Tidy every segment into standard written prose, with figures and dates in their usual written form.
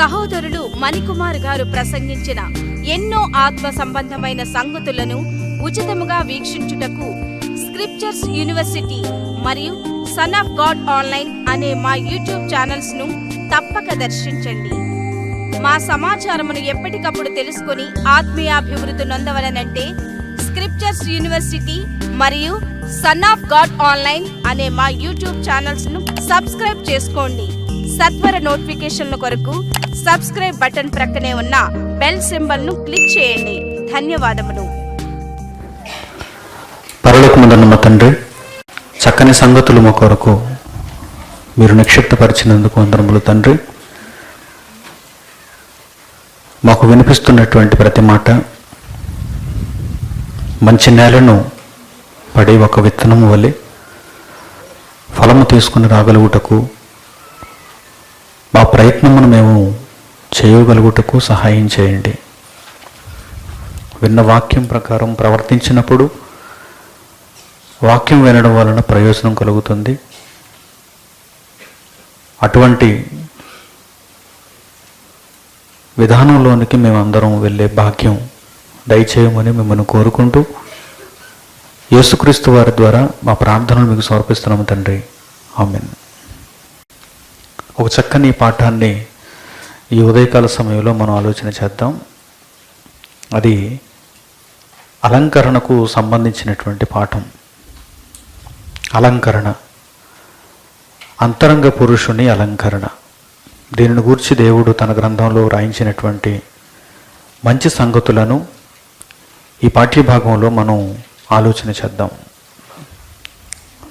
సహోదరులు మణికుమార్ గారు ప్రసంగించిన ఎన్నో ఆత్మ సంబంధమైన సంగతులను ఉచితముగా వీక్షించుటకు స్క్రిప్చర్స్ యూనివర్సిటీ మరియు సన్ ఆఫ్ గాడ్ ఆన్లైన్ అనే మా యూట్యూబ్ ఛానల్స్ ను తప్పక దర్శించండి. మా సమాచారమును ఎప్పటికప్పుడు తెలుసుకొని ఆత్మీయాభివృద్ధి నొందవలనంటే స్క్రిప్చర్స్ యూనివర్సిటీ మరియు సన్ ఆఫ్ గాడ్ ఆన్లైన్ అనే మా యూట్యూబ్ ఛానల్స్ ను సబ్స్క్రైబ్ చేసుకోండి. సత్వర నోటిఫికేషన్ల కొరకు సబ్స్క్రైబ్ బటన్ ప్రక్కనే ఉన్న బెల్ సింబల్ ను క్లిక్ చేయండి. ధన్యవాదములు. పరలోకమందున్న మా తండ్రి, చక్కని సంగతులు మా కొరకు మీరు నిక్షిప్తపరిచినందుకు వందనములు తండ్రి. మాకు వినిపిస్తున్నటువంటి ప్రతి మాట మంచి నేలను పడి ఒక విత్తనము వలె ఫలము తీసుకుని రాగలుగుటకు, మా ప్రయత్నమును మేము చేయగలుగుటకు సహాయం చేయండి. విన్న వాక్యం ప్రకారం ప్రవర్తించినప్పుడు వాక్యం వినడం వలన ప్రయోజనం కలుగుతుంది. అటువంటి విధానంలోనికి మేమందరం వెళ్ళే భాగ్యం దయచేయమని మిమ్మల్ని కోరుకుంటూ యేసుక్రీస్తు వారి ద్వారా మా ప్రార్థనలు మీకు సమర్పిస్తున్నాము తండ్రి. ఆమేన్. ఒక చక్కని పాఠాన్ని ఈ ఉదయకాల సమయంలో మనం ఆలోచన చేద్దాం. అది అలంకరణకు సంబంధించినటువంటి పాఠం. అలంకరణ, అంతరంగ పురుషుని అలంకరణ. దీనిని గూర్చి దేవుడు తన గ్రంథంలో రాయించినటువంటి మంచి సంగతులను ఈ పాఠ్యభాగంలో మనం ఆలోచన చేద్దాం.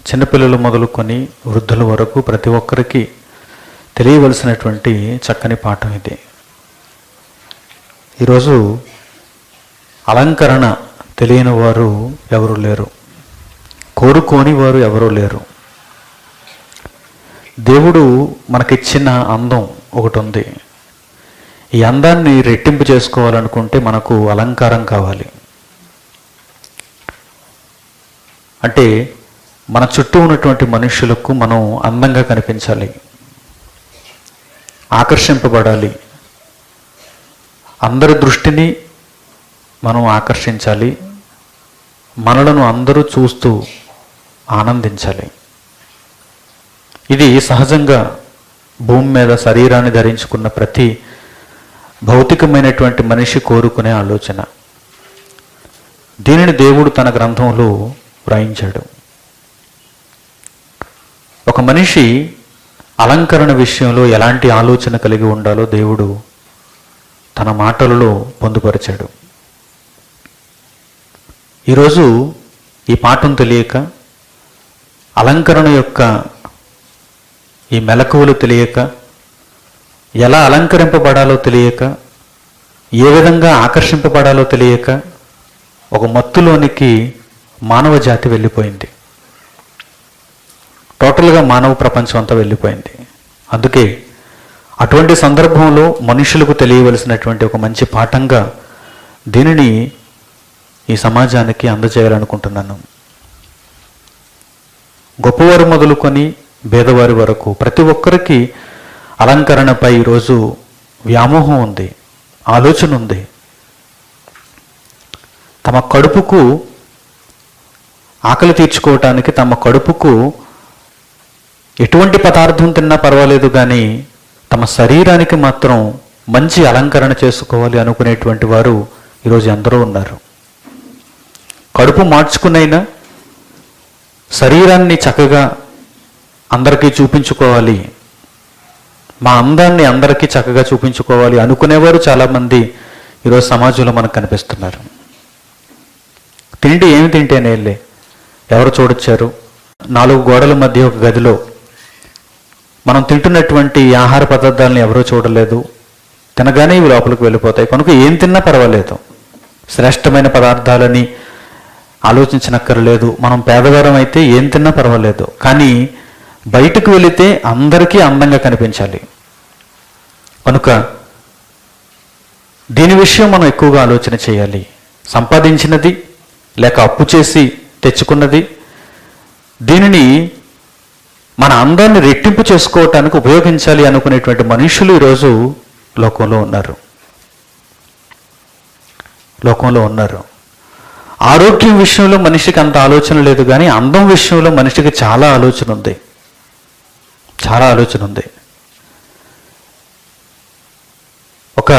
చిన్నపిల్లలు మొదలుకొని వృద్ధుల వరకు ప్రతి ఒక్కరికి తెలియవలసినటువంటి చక్కని పాఠం ఇది. ఈరోజు అలంకరణ తెలియని వారు ఎవరు లేరు, కోరుకోని వారు ఎవరూ లేరు. దేవుడు మనకిచ్చిన అందం ఒకటి ఉంది. ఈ అందాన్ని రెట్టింపు చేసుకోవాలనుకుంటే మనకు అలంకారం కావాలి. అంటే మన చుట్టూ ఉన్నటువంటి మనుషులకు మనం అందంగా కనిపించాలి, ఆకర్షింపబడాలి, అందరి దృష్టిని మనం ఆకర్షించాలి, మనలను అందరూ చూస్తూ ఆనందించాలి. ఇది సహజంగా భూమి మీద శరీరాన్ని ధరించుకున్న ప్రతి భౌతికమైనటువంటి మనిషి కోరుకునే ఆలోచన. దీనిని దేవుడు తన గ్రంథంలో వ్రాయించాడు. ఒక మనిషి అలంకరణ విషయంలో ఎలాంటి ఆలోచన కలిగి ఉండాలో దేవుడు తన మాటలలో పొందుపరిచాడు. ఈరోజు ఈ పాఠం తెలియక, అలంకరణ యొక్క ఈ మెలకువలు తెలియక, ఎలా అలంకరింపబడాలో తెలియక, ఏ విధంగా ఆకర్షింపబడాలో తెలియక ఒక మత్తులోనికి మానవ జాతి వెళ్ళిపోయింది. టోటల్గా మానవ ప్రపంచం అంతా వెళ్ళిపోయింది. అందుకే అటువంటి సందర్భంలో మనుషులకు తెలియవలసినటువంటి ఒక మంచి పాఠంగా దీనిని ఈ సమాజానికి అందజేయాలనుకుంటున్నాను. గొప్పవారు మొదలుకొని పేదవారి వరకు ప్రతి ఒక్కరికి అలంకరణపై ఈరోజు వ్యామోహం ఉంది, ఆలోచన ఉంది. తమ కడుపుకు ఆకలి తీర్చుకోవటానికి, తమ కడుపుకు ఎటువంటి పదార్థం తిన్నా పర్వాలేదు కానీ తమ శరీరానికి మాత్రం మంచి అలంకరణ చేసుకోవాలి అనుకునేటువంటి వారు ఈరోజు ఎందరో ఉన్నారు. కడుపు మార్చుకునైనా శరీరాన్ని చక్కగా అందరికీ చూపించుకోవాలి, మా అందాన్ని అందరికీ చక్కగా చూపించుకోవాలి అనుకునేవారు చాలామంది ఈరోజు సమాజంలో మనకు కనిపిస్తున్నారు. తిండి ఏమి తింటేనేలే, ఎవరు చూడొచ్చారు, 4 గోడల మధ్య ఒక గదిలో మనం తింటున్నటువంటి ఆహార పదార్థాలను ఎవరూ చూడలేదు, తినగానే ఇవి లోపలికి వెళ్ళిపోతాయి కనుక ఏం తిన్నా పర్వాలేదు, శ్రేష్టమైన పదార్థాలని ఆలోచించనక్కర్లేదు. మనం పేదవారం అయితే ఏం తిన్నా పర్వాలేదు, కానీ బయటకు వెళితే అందరికీ అందంగా కనిపించాలి. కనుక దీని విషయం మనం ఎక్కువగా ఆలోచన చేయాలి. సంపాదించినది లేక అప్పు చేసి తెచ్చుకున్నది, దీనిని మన అందాన్ని రెట్టింపు చేసుకోవటానికి ఉపయోగించాలి అనుకునేటువంటి మనుషులు ఈరోజు లోకంలో ఉన్నారు. ఆరోగ్యం విషయంలో మనిషికి అంత ఆలోచన లేదు, కానీ అందం విషయంలో మనిషికి చాలా ఆలోచన ఉంది. ఒక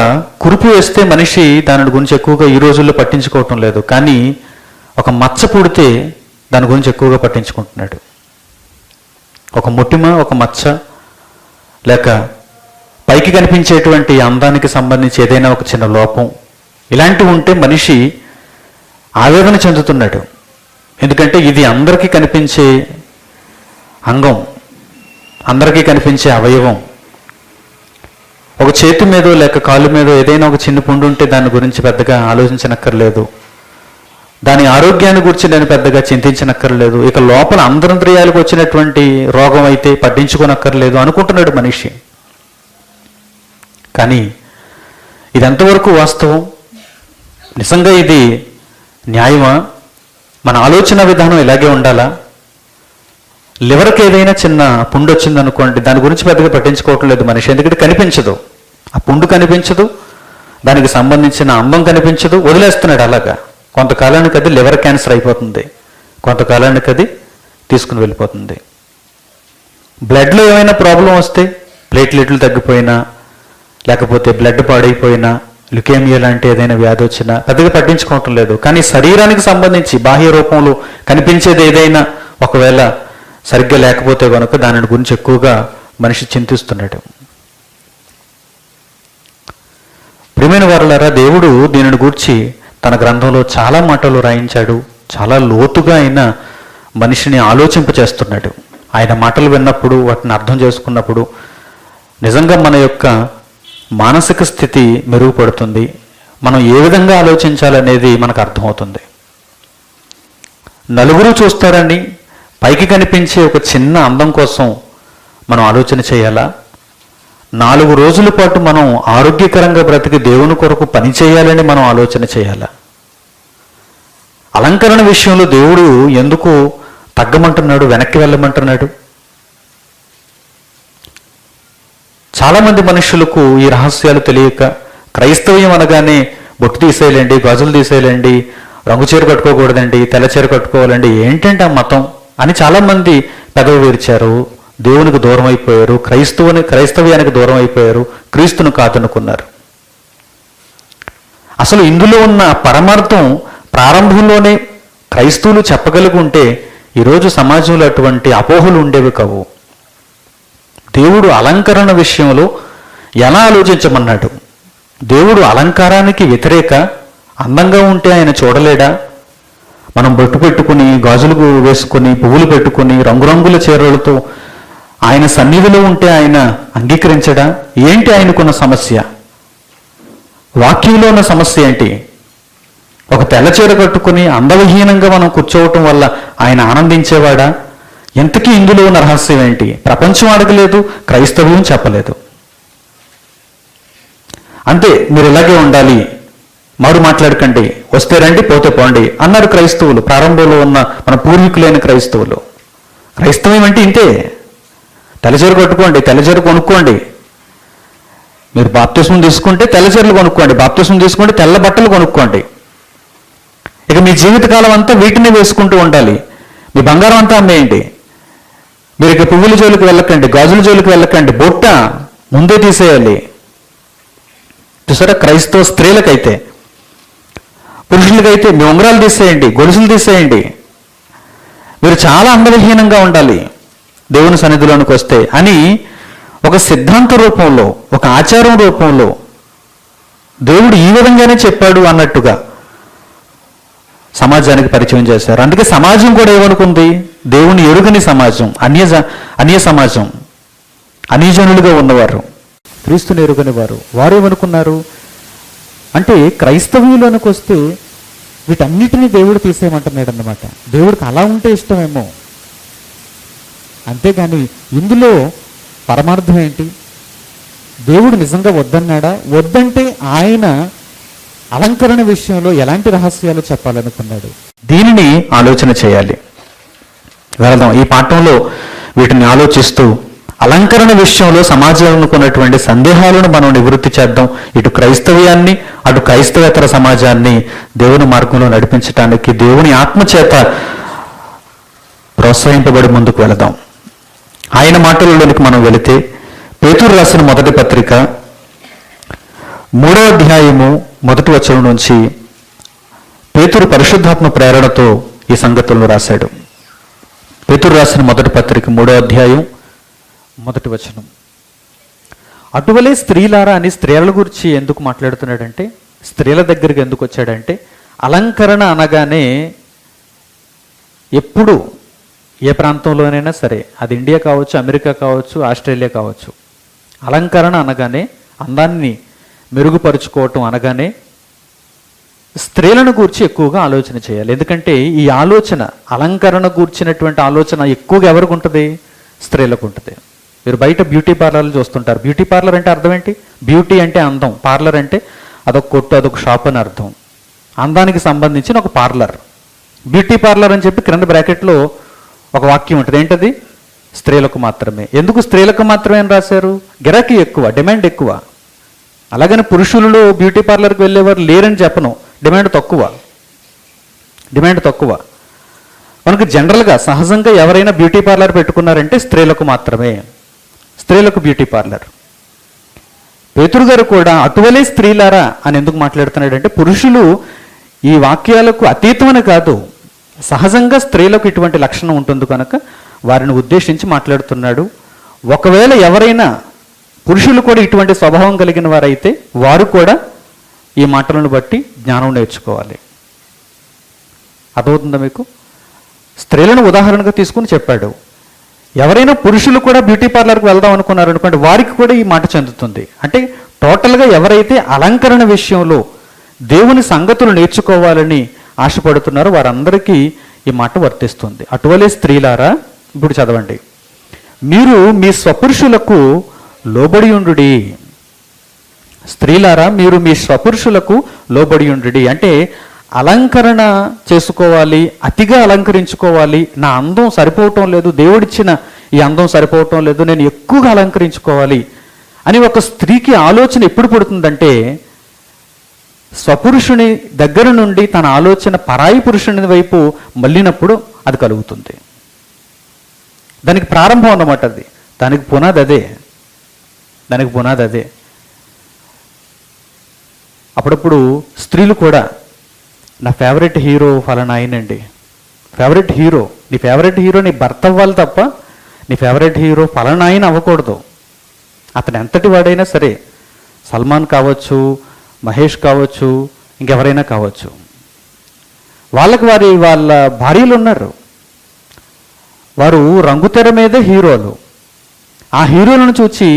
కురుపు వేస్తే మనిషి దాని గురించి ఎక్కువగా ఈ రోజుల్లో పట్టించుకోవటం లేదు, కానీ ఒక మచ్చ పుడితే దాని గురించి ఎక్కువగా పట్టించుకుంటున్నాడు. ఒక ముట్టిమ, ఒక మచ్చ, లేక పైకి కనిపించేటువంటి అందానికి సంబంధించి ఏదైనా ఒక చిన్న లోపం ఇలాంటివి ఉంటే మనిషి ఆవేదన చెందుతున్నాడు. ఎందుకంటే ఇది అందరికీ కనిపించే అంగం, అందరికీ కనిపించే అవయవం. ఒక చేతి మీదో లేక కాలు మీదో ఏదైనా ఒక చిన్న పుండు ఉంటే దాని గురించి పెద్దగా ఆలోచించనక్కర్లేదు, దాని ఆరోగ్యాన్ని గురించి నేను పెద్దగా చింతించనక్కర్లేదు, ఇక లోపల అంతరింద్రియాలకు వచ్చినటువంటి రోగం అయితే పట్టించుకోనక్కర్లేదు అనుకుంటున్నాడు మనిషి. కానీ ఇది ఎంతవరకు వాస్తవం? నిజంగా ఇది న్యాయమా? మన ఆలోచన విధానం ఇలాగే ఉండాలా? లివర్కి ఏదైనా చిన్న పుండు వచ్చిందనుకోండి, దాని గురించి పెద్దగా పట్టించుకోవటం లేదు మనిషి, ఎందుకంటే కనిపించదు, ఆ పుండు కనిపించదు, దానికి సంబంధించిన అందం కనిపించదు, వదిలేస్తున్నాడు. అలాగా కొంతకాలానికి అది లివర్ క్యాన్సర్ అయిపోతుంది, కొంతకాలానికి అది తీసుకుని వెళ్ళిపోతుంది. బ్లడ్లో ఏమైనా ప్రాబ్లం వస్తే, ప్లేట్లెట్లు తగ్గిపోయినా, లేకపోతే బ్లడ్ పాడైపోయినా, లుకేమియా లాంటి ఏదైనా వ్యాధి వచ్చినా పెద్దగా పట్టించుకోవటం లేదు. కానీ శరీరానికి సంబంధించి బాహ్య రూపంలో కనిపించేది ఏదైనా ఒకవేళ సరిగ్గా లేకపోతే కనుక దాని గురించి ఎక్కువగా మనిషి చింతిస్తున్నాడు. ప్రియమైన వారలారా, దేవుడు దీనిని గూర్చి తన గ్రంథంలో చాలా మాటలు రాయించాడు. చాలా లోతుగా ఆయన మనిషిని ఆలోచింపచేస్తున్నాడు. ఆయన మాటలు విన్నప్పుడు, వాటిని అర్థం చేసుకున్నప్పుడు నిజంగా మన యొక్క మానసిక స్థితి మెరుగుపడుతుంది. మనం ఏ విధంగా ఆలోచించాలనేది మనకు అర్థమవుతుంది. నలుగురు చూస్తారని పైకి కనిపించే ఒక చిన్న అందం కోసం మనం ఆలోచన చేయాలా? 4 రోజుల పాటు మనం ఆరోగ్యకరంగా బ్రతికి దేవుని కొరకు పని చేయాలని మనం ఆలోచన చేయాలా? అలంకరణ విషయంలో దేవుడు ఎందుకు తగ్గమంటున్నాడు, వెనక్కి వెళ్ళమంటున్నాడు? చాలామంది మనుషులకు ఈ రహస్యాలు తెలియక క్రైస్తవ్యం అనగానే బొట్టు తీసేయాలండి, గాజులు తీసేయాలండి, రంగు చీర కట్టుకోకూడదండి, తెల్ల చీర కట్టుకోవాలండి, ఏంటంటే ఆ మతం అని చాలామంది పెదవి విరిచారు, దేవునికి దూరం అయిపోయారు, క్రైస్తవ్యానికి దూరం అయిపోయారు, క్రీస్తును కాదనుకున్నారు. అసలు ఇందులో ఉన్న పరమార్థం ప్రారంభంలోనే క్రైస్తవులు చెప్పగలిగి ఉంటే ఈరోజు సమాజంలో అటువంటి అపోహలు ఉండేవి కావు. దేవుడు అలంకరణ విషయంలో ఎలా ఆలోచించమన్నాడు? దేవుడు అలంకారానికి వ్యతిరేక? అందంగా ఉంటే ఆయన చూడలేడా? మనం బొట్టు పెట్టుకుని, గాజులు వేసుకుని, పువ్వులు పెట్టుకుని, రంగురంగుల చీరలతో ఆయన సన్నిధిలో ఉంటే ఆయన అంగీకరించడా? ఏంటి ఆయనకున్న సమస్య? వాక్యంలో ఉన్న సమస్య ఏంటి? ఒక తెల్ల చీర కట్టుకుని అందవిహీనంగా మనం కూర్చోవటం వల్ల ఆయన ఆనందించేవాడా? ఎంతకీ ఇందులో ఉన్న రహస్యం ఏంటి? ప్రపంచం అడగలేదు, క్రైస్తవ్యం చెప్పలేదు. అంతే, మీరు ఇలాగే ఉండాలి, మారు మాట్లాడకండి, వస్తే రండి, పోతే పోండి అన్నారు క్రైస్తవులు. ప్రారంభంలో ఉన్న మన పూర్వీకులైన క్రైస్తవులు. క్రైస్తవం అంటే ఇంతే, తెల్లచీర కట్టుకోండి, తెల్లచీర కొనుక్కోండి. మీరు బాప్తిస్మం తీసుకుంటే తెల్లచీరలు కొనుక్కోండి, బాప్తిస్మం తీసుకుంటే తెల్ల బట్టలు కొనుక్కోండి. ఇక మీ జీవితకాలం అంతా వీటిని వేసుకుంటూ ఉండాలి. మీ బంగారం అంతా అమ్మేయండి. మీరు ఇక పువ్వుల జోలికి వెళ్ళకండి, గాజుల జోలికి వెళ్ళకండి, బొట్ట ముందే తీసేయాలి. చూసారా? క్రైస్తవ స్త్రీలకైతే, పురుషులకైతే మీ ఉంగరాలు తీసేయండి, గొలుసులు తీసేయండి, మీరు చాలా అందవిహీనంగా ఉండాలి దేవుని సన్నిధిలోనికి వస్తే అని ఒక సిద్ధాంత రూపంలో, ఒక ఆచారం రూపంలో దేవుడు ఈ విధంగానే చెప్పాడు అన్నట్టుగా సమాజానికి పరిచయం చేశారు. అందుకే సమాజం కూడా ఏమనుకుంది? దేవుని ఎరుగని సమాజం, అన్య సమాజం, అన్యజనులుగా ఉన్నవారు, క్రీస్తుని ఎరుగని వారు, వారేమనుకున్నారు అంటే క్రైస్తవ్యులకు వస్తే వీటన్నిటినీ దేవుడు తీసేయమంటున్నాడు అన్నమాట. దేవుడికి అలా ఉంటే ఇష్టమేమో, అంతేగాని ఇందులో పరమార్థం ఏంటి? దేవుడు నిజంగా వద్దన్నాడా? వద్దంటే ఆయన అలంకరణ విషయంలో ఎలాంటి రహస్యాలు చెప్పాలనుకున్నాడు? దీనిని ఆలోచన చేయాలి. వెళదాం. ఈ పాఠంలో వీటిని ఆలోచిస్తూ అలంకరణ విషయంలో సమాజంలో ఉన్నటువంటి సందేహాలను మనం నివృత్తి చేద్దాం. ఇటు క్రైస్తవ్యాన్ని అటు క్రైస్తవేతర సమాజాన్ని దేవుని మార్గంలో నడిపించడానికి దేవుని ఆత్మచేత ప్రోత్సహింపబడి ముందుకు వెళదాం. ఆయన మాటలలోనికి మనం వెళితే పేతురు రాసిన మొదటి పత్రిక 3వ అధ్యాయము 1వ వచనం నుంచి పేతురు పరిశుద్ధాత్మ ప్రేరణతో ఈ సంగతులను రాశాడు. పేతురు రాసిన మొదటి పత్రిక 3వ అధ్యాయం 1వ వచనం. అటువలే స్త్రీలారా అని స్త్రీల గురించి ఎందుకు మాట్లాడుతున్నాడంటే, స్త్రీల దగ్గరికి ఎందుకు వచ్చాడంటే, అలంకరణ అనగానే ఎప్పుడు ఏ ప్రాంతంలోనైనా సరే, అది ఇండియా కావచ్చు, అమెరికా కావచ్చు, ఆస్ట్రేలియా కావచ్చు, అలంకరణ అనగానే, అందాన్ని మెరుగుపరుచుకోవటం అనగానే స్త్రీలను గూర్చి ఎక్కువగా ఆలోచన చేయాలి. ఎందుకంటే ఈ ఆలోచన, అలంకరణ గూర్చినటువంటి ఆలోచన ఎక్కువగా ఎవరికి ఉంటుంది? స్త్రీలకు ఉంటుంది. మీరు బయట బ్యూటీ పార్లర్లు చూస్తుంటారు. బ్యూటీ పార్లర్ అంటే అర్థం ఏంటి? బ్యూటీ అంటే అందం, పార్లర్ అంటే అదొక కొట్టు, అదొక షాప్ అని అర్థం. అందానికి సంబంధించిన ఒక పార్లర్. బ్యూటీ పార్లర్ అని చెప్పి క్రింద బ్రాకెట్లో ఒక వాక్యం ఉంటుంది. ఏంటది? స్త్రీలకు మాత్రమే. ఎందుకు స్త్రీలకు మాత్రమే అని రాశారు? గిరాకీ ఎక్కువ, డిమాండ్ ఎక్కువ. అలాగని పురుషులలో బ్యూటీ పార్లర్కి వెళ్ళేవారు లేరని చెప్పను, డిమాండ్ తక్కువ. మనకు జనరల్గా సహజంగా ఎవరైనా బ్యూటీ పార్లర్ పెట్టుకున్నారంటే స్త్రీలకు మాత్రమే, స్త్రీలకు బ్యూటీ పార్లర్. పేతురు గారు కూడా అటువలే స్త్రీలారా అని ఎందుకు మాట్లాడుతున్నాడంటే, పురుషులు ఈ వాక్యాలకు అతీతమని కాదు, సహజంగా స్త్రీలకు ఇటువంటి లక్షణం ఉంటుంది కనుక వారిని ఉద్దేశించి మాట్లాడుతున్నాడు. ఒకవేళ ఎవరైనా పురుషులు కూడా ఇటువంటి స్వభావం కలిగిన వారైతే వారు కూడా ఈ మాటలను బట్టి జ్ఞానం నేర్చుకోవాలి. అర్థమవుతుందా మీకు? స్త్రీలను ఉదాహరణగా తీసుకుని చెప్పాడు. ఎవరైనా పురుషులు కూడా బ్యూటీ పార్లర్కి వెళ్దాం అనుకున్నారు అనుకోండి, వారికి కూడా ఈ మాట చెందుతుంది. అంటే టోటల్గా ఎవరైతే అలంకరణ విషయంలో దేవుని సంగతులు నేర్చుకోవాలని ఆశపడుతున్నారో వారందరికీ ఈ మాట వర్తిస్తుంది. అటువలే స్త్రీలారా, ఇప్పుడు చదవండి, మీరు మీ స్వపురుషులకు లోబడి ఉండుడి. స్త్రీలారా, మీరు మీ స్వపురుషులకు లోబడి ఉండుడి అంటే అలంకరణ చేసుకోవాలి, అతిగా అలంకరించుకోవాలి. నా అందం సరిపోవటం లేదు, దేవుడిచ్చిన ఈ అందం సరిపోవటం లేదు, నేను ఎక్కువగా అలంకరించుకోవాలి అని ఒక స్త్రీకి ఆలోచన ఎప్పుడు పుడుతుందంటే, స్వపురుషుని దగ్గర నుండి తన ఆలోచన పరాయి పురుషుని వైపు మళ్ళినప్పుడు అది కలుగుతుంది. దానికి ప్రారంభం అన్నమాట అది, దానికి పునాది అదే. అప్పుడప్పుడు స్త్రీలు కూడా నా ఫేవరెట్ హీరో ఫలానా ఆయనండి, ఫేవరెట్ హీరో, నీ ఫేవరెట్ హీరో నీ భర్త అవ్వాలి తప్ప నీ ఫేవరెట్ హీరో ఫలానా ఆయన అవ్వకూడదు. అతను ఎంతటి వాడైనా సరే, సల్మాన్ కావచ్చు, మహేష్ కావచ్చు, ఇంకెవరైనా కావచ్చు, వాళ్ళకి వాళ్ళ భార్యలు ఉన్నారు, వారు రంగుతెర మీదే హీరోలు. ఆ హీరోలను చూసి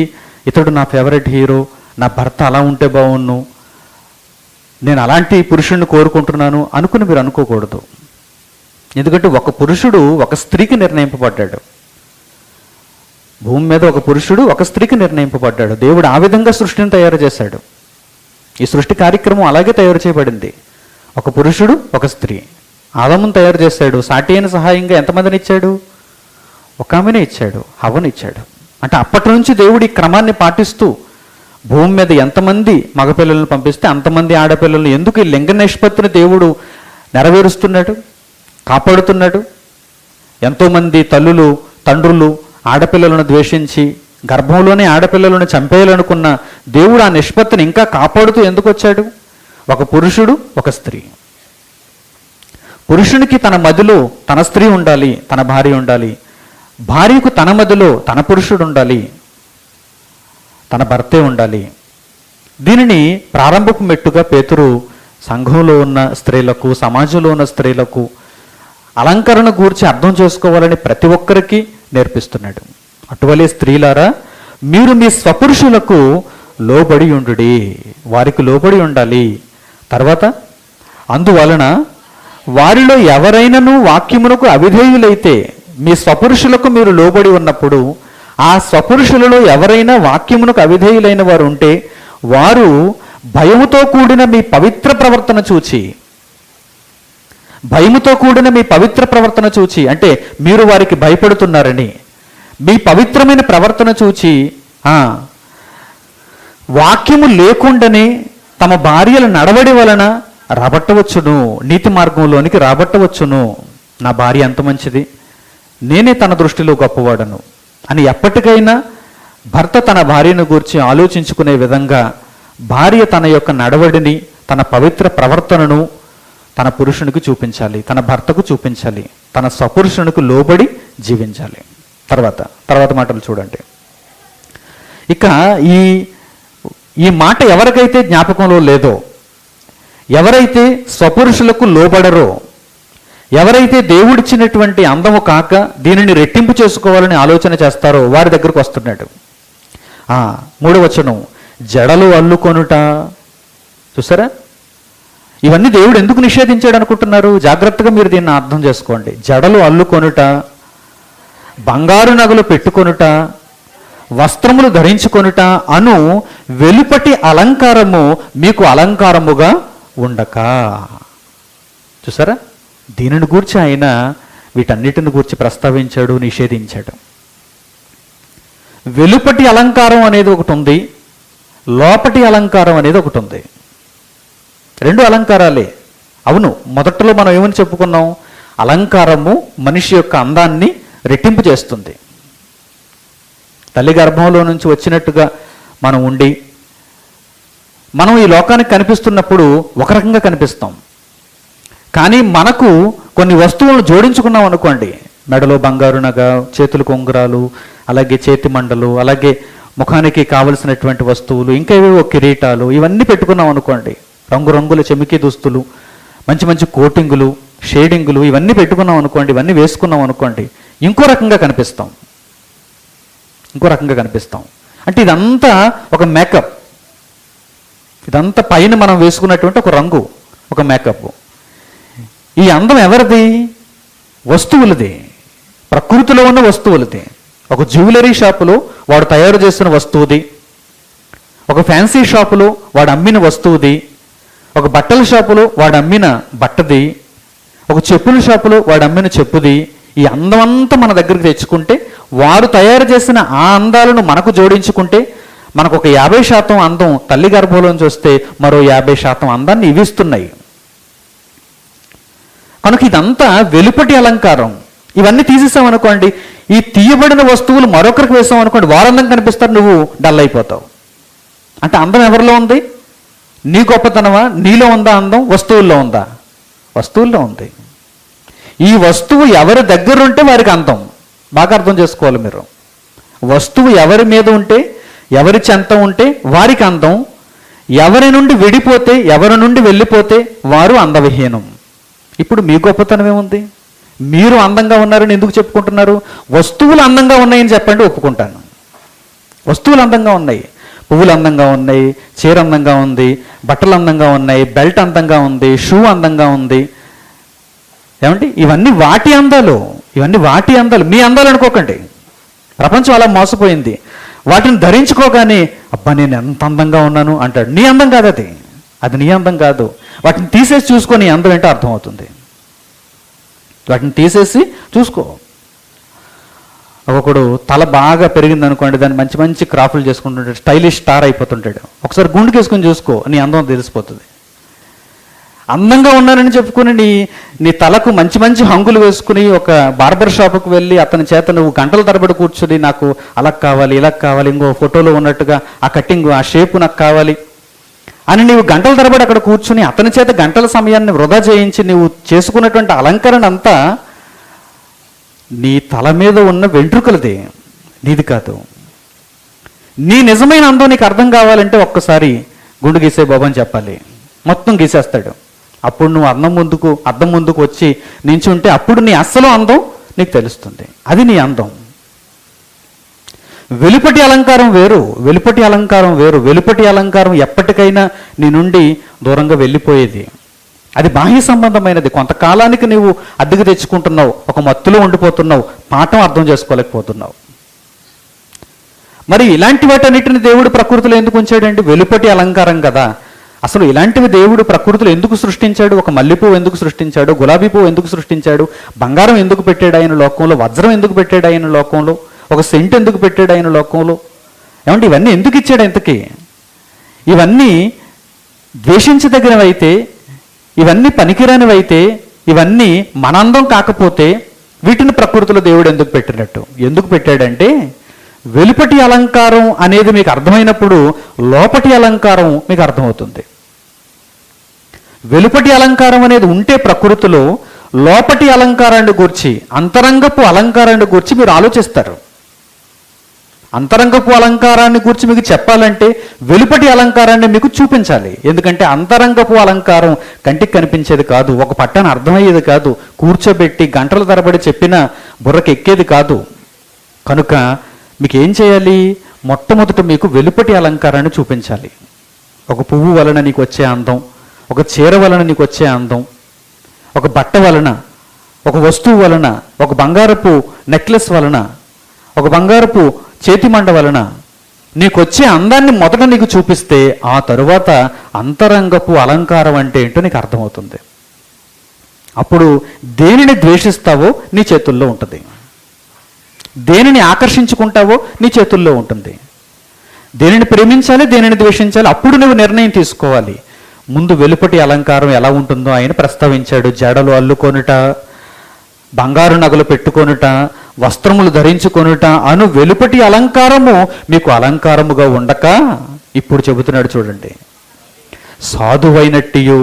ఇతడు నా ఫేవరెట్ హీరో, నా భర్త అలా ఉంటే బాగున్ను, నేను అలాంటి పురుషుడిని కోరుకుంటున్నాను అనుకుని మీరు అనుకోకూడదు. ఎందుకంటే ఒక పురుషుడు ఒక స్త్రీకి నిర్ణయింపబడ్డాడు. భూమి మీద ఒక పురుషుడు ఒక స్త్రీకి నిర్ణయింపబడ్డాడు. దేవుడు ఆ విధంగా సృష్టిని తయారు చేశాడు. ఈ సృష్టి కార్యక్రమం అలాగే తయారు చేయబడింది. ఒక పురుషుడు ఒక స్త్రీ. ఆదామును తయారు చేశాడు. సాటి అయిన సహాయంగా ఎంతమందిని ఇచ్చాడు? ఒక ఆమెనే ఇచ్చాడు, హవ్వను ఇచ్చాడు. అంటే అప్పటి నుంచి దేవుడు ఈ క్రమాన్ని పాటిస్తూ భూమి మీద ఎంతమంది మగపిల్లలను పంపిస్తే అంతమంది ఆడపిల్లలను, ఎందుకు ఈ లింగ నిష్పత్తిని దేవుడు నెరవేరుస్తున్నాడు, కాపాడుతున్నాడు. ఎంతోమంది తల్లులు, తండ్రులు ఆడపిల్లలను ద్వేషించి గర్భంలోనే ఆడపిల్లలను చంపేయాలనుకున్న దేవుడు ఆ నిష్పత్తిని ఇంకా కాపాడుతూ ఎందుకు వచ్చాడు? ఒక పురుషుడు ఒక స్త్రీ. పురుషునికి తన మదిలో తన స్త్రీ ఉండాలి, తన భార్య ఉండాలి. భార్యకు తన మదిలో తన పురుషుడు ఉండాలి, తన భర్తే ఉండాలి. దీనిని ప్రారంభపు మెట్టుగా పేతురు సంఘంలో ఉన్న స్త్రీలకు, సమాజంలో ఉన్న స్త్రీలకు అలంకరణ గూర్చి అర్థం చేసుకోవాలని ప్రతి ఒక్కరికి నేర్పిస్తున్నాడు. అటువలే స్త్రీలారా, మీరు మీ స్వపురుషులకు లోబడి ఉండుడి, వారికి లోబడి ఉండాలి. తర్వాత అందువలన వారిలో ఎవరైనాను వాక్యమునకు అవిధేయులైతే, మీ స్వపురుషులకు మీరు లోబడి ఉన్నప్పుడు ఆ స్వపురుషులలో ఎవరైనా వాక్యమునకు అవిధేయులైన వారు ఉంటే వారు భయముతో కూడిన మీ పవిత్ర ప్రవర్తన చూచి, భయముతో కూడిన మీ పవిత్ర ప్రవర్తన చూచి అంటే మీరు వారికి భయపడుతున్నారని, మీ పవిత్రమైన ప్రవర్తన చూచి వాక్యము లేకుండానే తమ భార్యల నడవడి వలన రాబట్టవచ్చును, నీతి మార్గంలోనికి రాబట్టవచ్చును. నా భార్య ఎంత మంచిది, నేనే తన దృష్టిలో గొప్పవాడను అని ఎప్పటికైనా భర్త తన భార్యను గూర్చి ఆలోచించుకునే విధంగా భార్య తన యొక్క నడవడిని, తన పవిత్ర ప్రవర్తనను తన పురుషునికి చూపించాలి, తన భర్తకు చూపించాలి, తన స్వపురుషునికి లోబడి జీవించాలి. తర్వాత మాటలు చూడండి. ఇక ఈ మాట ఎవరికైతే జ్ఞాపకంలో లేదో, ఎవరైతే స్వపురుషులకు లోబడరో, ఎవరైతే దేవుడిచ్చినటువంటి అందము కాక దీనిని రెట్టింపు చేసుకోవాలని ఆలోచన చేస్తారో వారి దగ్గరకు వస్తున్నాడు. 3వ వచనం, జడలు అల్లుకొనుట. చూసారా, ఇవన్నీ దేవుడు ఎందుకు నిషేధించాడు అనుకుంటున్నారు? జాగ్రత్తగా మీరు దీన్ని అర్థం చేసుకోండి. జడలు అల్లుకొనుట, బంగారు నగలు పెట్టుకొనుట, వస్త్రములు ధరించుకొనుట అను వెలుపటి అలంకారము మీకు అలంకారముగా ఉండక. చూసారా, దీనిని గూర్చి ఆయన వీటన్నిటిని గూర్చి ప్రస్తావించాడు, నిషేధించాడు. వెలుపటి అలంకారం అనేది ఒకటి ఉంది, లోపటి అలంకారం అనేది ఒకటి ఉంది. 2 అలంకారాలే. అవును, మొదట్లో మనం ఏమని చెప్పుకున్నాం? అలంకారము మనిషి యొక్క అందాన్ని రెట్టింపు చేస్తుంది. తల్లి గర్భంలో నుంచి వచ్చినట్టుగా మనం ఉండి మనం ఈ లోకానికి కనిపిస్తున్నప్పుడు ఒక రకంగా కనిపిస్తాం. కానీ మనకు కొన్ని వస్తువులను జోడించుకున్నాం అనుకోండి, మెడలో బంగారు నగ, చేతులకు ఉంగరాలు, అలాగే చేతి మండలు, అలాగే ముఖానికి కావలసినటువంటి వస్తువులు, ఇంకా ఏవేవో కిరీటాలు, ఇవన్నీ పెట్టుకున్నాం అనుకోండి, రంగురంగుల చెమికి దుస్తులు, మంచి మంచి కోటింగులు, షేడింగులు, ఇవన్నీ పెట్టుకున్నాం అనుకోండి, ఇవన్నీ వేసుకున్నాం అనుకోండి, ఇంకో రకంగా కనిపిస్తాం. అంటే ఇదంతా ఒక మేకప్, ఇదంతా పైన మనం వేసుకున్నటువంటి ఒక రంగు, ఒక మేకప్. ఈ అందం ఎవరిది? వస్తువులది, ప్రకృతిలో ఉన్న వస్తువులది. ఒక జ్యువెలరీ షాపులో వాడు తయారు చేసిన వస్తువుది, ఒక ఫ్యాన్సీ షాపులో వాడు అమ్మిన వస్తువుది, ఒక బట్టల షాపులో వాడు అమ్మిన బట్టది, ఒక చెప్పుల షాపులో వాడు అమ్మిన చెప్పుది. ఈ అందం అంతా మన దగ్గరికి తెచ్చుకుంటే, వారు తయారు చేసిన ఆ అందాలను మనకు జోడించుకుంటే, మనకు ఒక 50% అందం తల్లి గర్భంలోంచి వస్తే మరో 50% అందాన్ని ఇవిస్తున్నాయి. కనుక ఇదంతా వెలుపటి అలంకారం. ఇవన్నీ తీసేసామనుకోండి, ఈ తీయబడిన వస్తువులు మరొకరికి వేసామనుకోండి, వారు అందం కనిపిస్తారు, నువ్వు డల్ అయిపోతావు. అంటే అందం ఎవరిలో ఉంది? నీ గొప్పతనమా? నీలో ఉందా అందం? వస్తువుల్లో ఉందా? వస్తువుల్లో ఉంది. ఈ వస్తువు ఎవరి దగ్గర ఉంటే వారికి అందం. బాగా అర్థం చేసుకోవాలి మీరు. వస్తువు ఎవరి మీద ఉంటే, ఎవరి చెంత ఉంటే వారికి అందం. ఎవరి నుండి విడిపోతే, ఎవరి నుండి వెళ్ళిపోతే వారు అందవిహీనం. ఇప్పుడు మీ గొప్పతనం ఏముంది? మీరు అందంగా ఉన్నారని ఎందుకు చెప్పుకుంటున్నారు? వస్తువులు అందంగా ఉన్నాయని చెప్పండి, ఒప్పుకుంటాను. వస్తువులు అందంగా ఉన్నాయి, పువ్వులు అందంగా ఉన్నాయి, చీర అందంగా ఉంది, బట్టలు అందంగా ఉన్నాయి, బెల్ట్ అందంగా ఉంది, షూ అందంగా ఉంది. ఏమంటే ఇవన్నీ వాటి అందాలు, మీ అందాలు అనుకోకండి. ప్రపంచం అలా మోసపోయింది. వాటిని ధరించుకోగానే అబ్బా నేను ఎంత అందంగా ఉన్నాను అంటాడు. నీ అందం కాదు అది నీ అందం కాదు. వాటిని తీసేసి చూసుకొని నీ అందం ఏంటో అర్థమవుతుంది. వాటిని తీసేసి చూసుకో. ఒకడు తల బాగా పెరిగింది అనుకోండి, దాన్ని మంచి మంచి క్రాఫ్ట్లు చేసుకుంటుంటాడు, స్టైలిష్ స్టార్ అయిపోతుంటాడు. ఒకసారి గుండుకేసుకొని చూసుకో, నీ అందం తెలిసిపోతుంది. అందంగా ఉన్నానని చెప్పుకుని నీ తలకు మంచి మంచి హంగులు వేసుకుని ఒక బార్బర్ షాపుకు వెళ్ళి అతని చేత నువ్వు గంటల తరబడి కూర్చుని నాకు అలా కావాలి, ఇలా కావాలి, ఇంకో ఫోటోలో ఉన్నట్టుగా ఆ కట్టింగ్, ఆ షేపు నాకు కావాలి అని నీవు గంటల తరబడి అక్కడ కూర్చుని అతని చేత గంటల సమయాన్ని వృధా చేయించి నీవు చేసుకున్నటువంటి అలంకరణ అంతా నీ తల మీద ఉన్న వెంట్రుకలదే, నీది కాదు. నీ నిజమైన అందం నీకు అర్థం కావాలంటే ఒక్కసారి గుండు గీసే బాబు అని చెప్పాలి. మొత్తం గీసేస్తాడు. అప్పుడు నువ్వు అద్దం ముందుకు వచ్చి నించుంటే అప్పుడు నీ అస్సలు అందం నీకు తెలుస్తుంది. అది నీ అందం. వెలుపటి అలంకారం వేరు. వెలుపటి అలంకారం ఎప్పటికైనా నీ నుండి దూరంగా వెళ్ళిపోయేది. అది బాహ్య సంబంధమైనది. కొంతకాలానికి నీవు అద్దెకు తెచ్చుకుంటున్నావు, ఒక మత్తులో ఉండిపోతున్నావు, పాఠం అర్థం చేసుకోలేకపోతున్నావు. మరి ఇలాంటి వాటన్నిటిని దేవుడు ప్రకృతిలో ఎందుకు ఉంచాడండి? వెలుపటి అలంకారం కదా. అసలు ఇలాంటివి దేవుడు ప్రకృతిలో ఎందుకు సృష్టించాడు? ఒక మల్లెపువ్వు ఎందుకు సృష్టించాడు? గులాబీ పువ్వు ఎందుకు సృష్టించాడు? బంగారం ఎందుకు పెట్టాడు ఆయన లోకంలో? వజ్రం ఎందుకు పెట్టాడు ఆయన లోకంలో? ఒక సెంట్ ఎందుకు పెట్టాడు ఆయన లోకంలో? ఏమంటే ఇవన్నీ ఎందుకు ఇచ్చాడు ఇంతకీ? ఇవన్నీ ద్వేషించదగినవైతే, ఇవన్నీ పనికిరానివైతే, ఇవన్నీ మనందం కాకపోతే వీటిని ప్రకృతిలో దేవుడు ఎందుకు పెట్టినట్టు? ఎందుకు పెట్టాడంటే వెలుపటి అలంకారం అనేది మీకు అర్థమైనప్పుడు లోపటి అలంకారం మీకు అర్థమవుతుంది. వెలుపటి అలంకారం అనేది ఉంటే ప్రకృతిలో లోపటి అలంకారాన్ని గూర్చి, అంతరంగపు అలంకారాన్ని గూర్చి మీరు ఆలోచిస్తారు. అంతరంగపు అలంకారాన్ని గురించి మీకు చెప్పాలంటే వెలుపటి అలంకారాన్ని మీకు చూపించాలి. ఎందుకంటే అంతరంగపు అలంకారం కంటికి కనిపించేది కాదు, ఒక పట్టాన అర్థమయ్యేది కాదు, కూర్చోబెట్టి గంటల తరబడి చెప్పినా బుర్రకి ఎక్కేది కాదు. కనుక మీకు ఏం చేయాలి? మొట్టమొదట మీకు వెలుపటి అలంకారాన్ని చూపించాలి. ఒక పువ్వు వలన నీకు వచ్చే అందం, ఒక చీర వలన నీకు వచ్చే అందం, ఒక బట్ట వలన, ఒక వస్తువు వలన, ఒక బంగారపు నెక్లెస్ వలన, ఒక బంగారపు చేతిమండ వలన నీకు వచ్చే అందాన్ని మొదట నీకు చూపిస్తే ఆ తరువాత అంతరంగపు అలంకారం అంటే ఏంటో నీకు అర్థమవుతుంది. అప్పుడు దేనిని ద్వేషిస్తావో నీ చేతుల్లో ఉంటుంది, దేనిని ఆకర్షించుకుంటావో నీ చేతుల్లో ఉంటుంది. దేనిని ప్రేమించాలి, దేనిని ద్వేషించాలి, అప్పుడు నువ్వు నిర్ణయం తీసుకోవాలి. ముందు వెలుపటి అలంకారం ఎలా ఉంటుందో ఆయన ప్రస్తావించాడు. జడలు అల్లుకొనుట, బంగారు నగలు పెట్టుకొనుట, వస్త్రములు ధరించుకొనుట అను వెలుపటి అలంకారము మీకు అలంకారముగా ఉండక ఇప్పుడు చెబుతున్నాడు చూడండి. సాధువైనట్టియు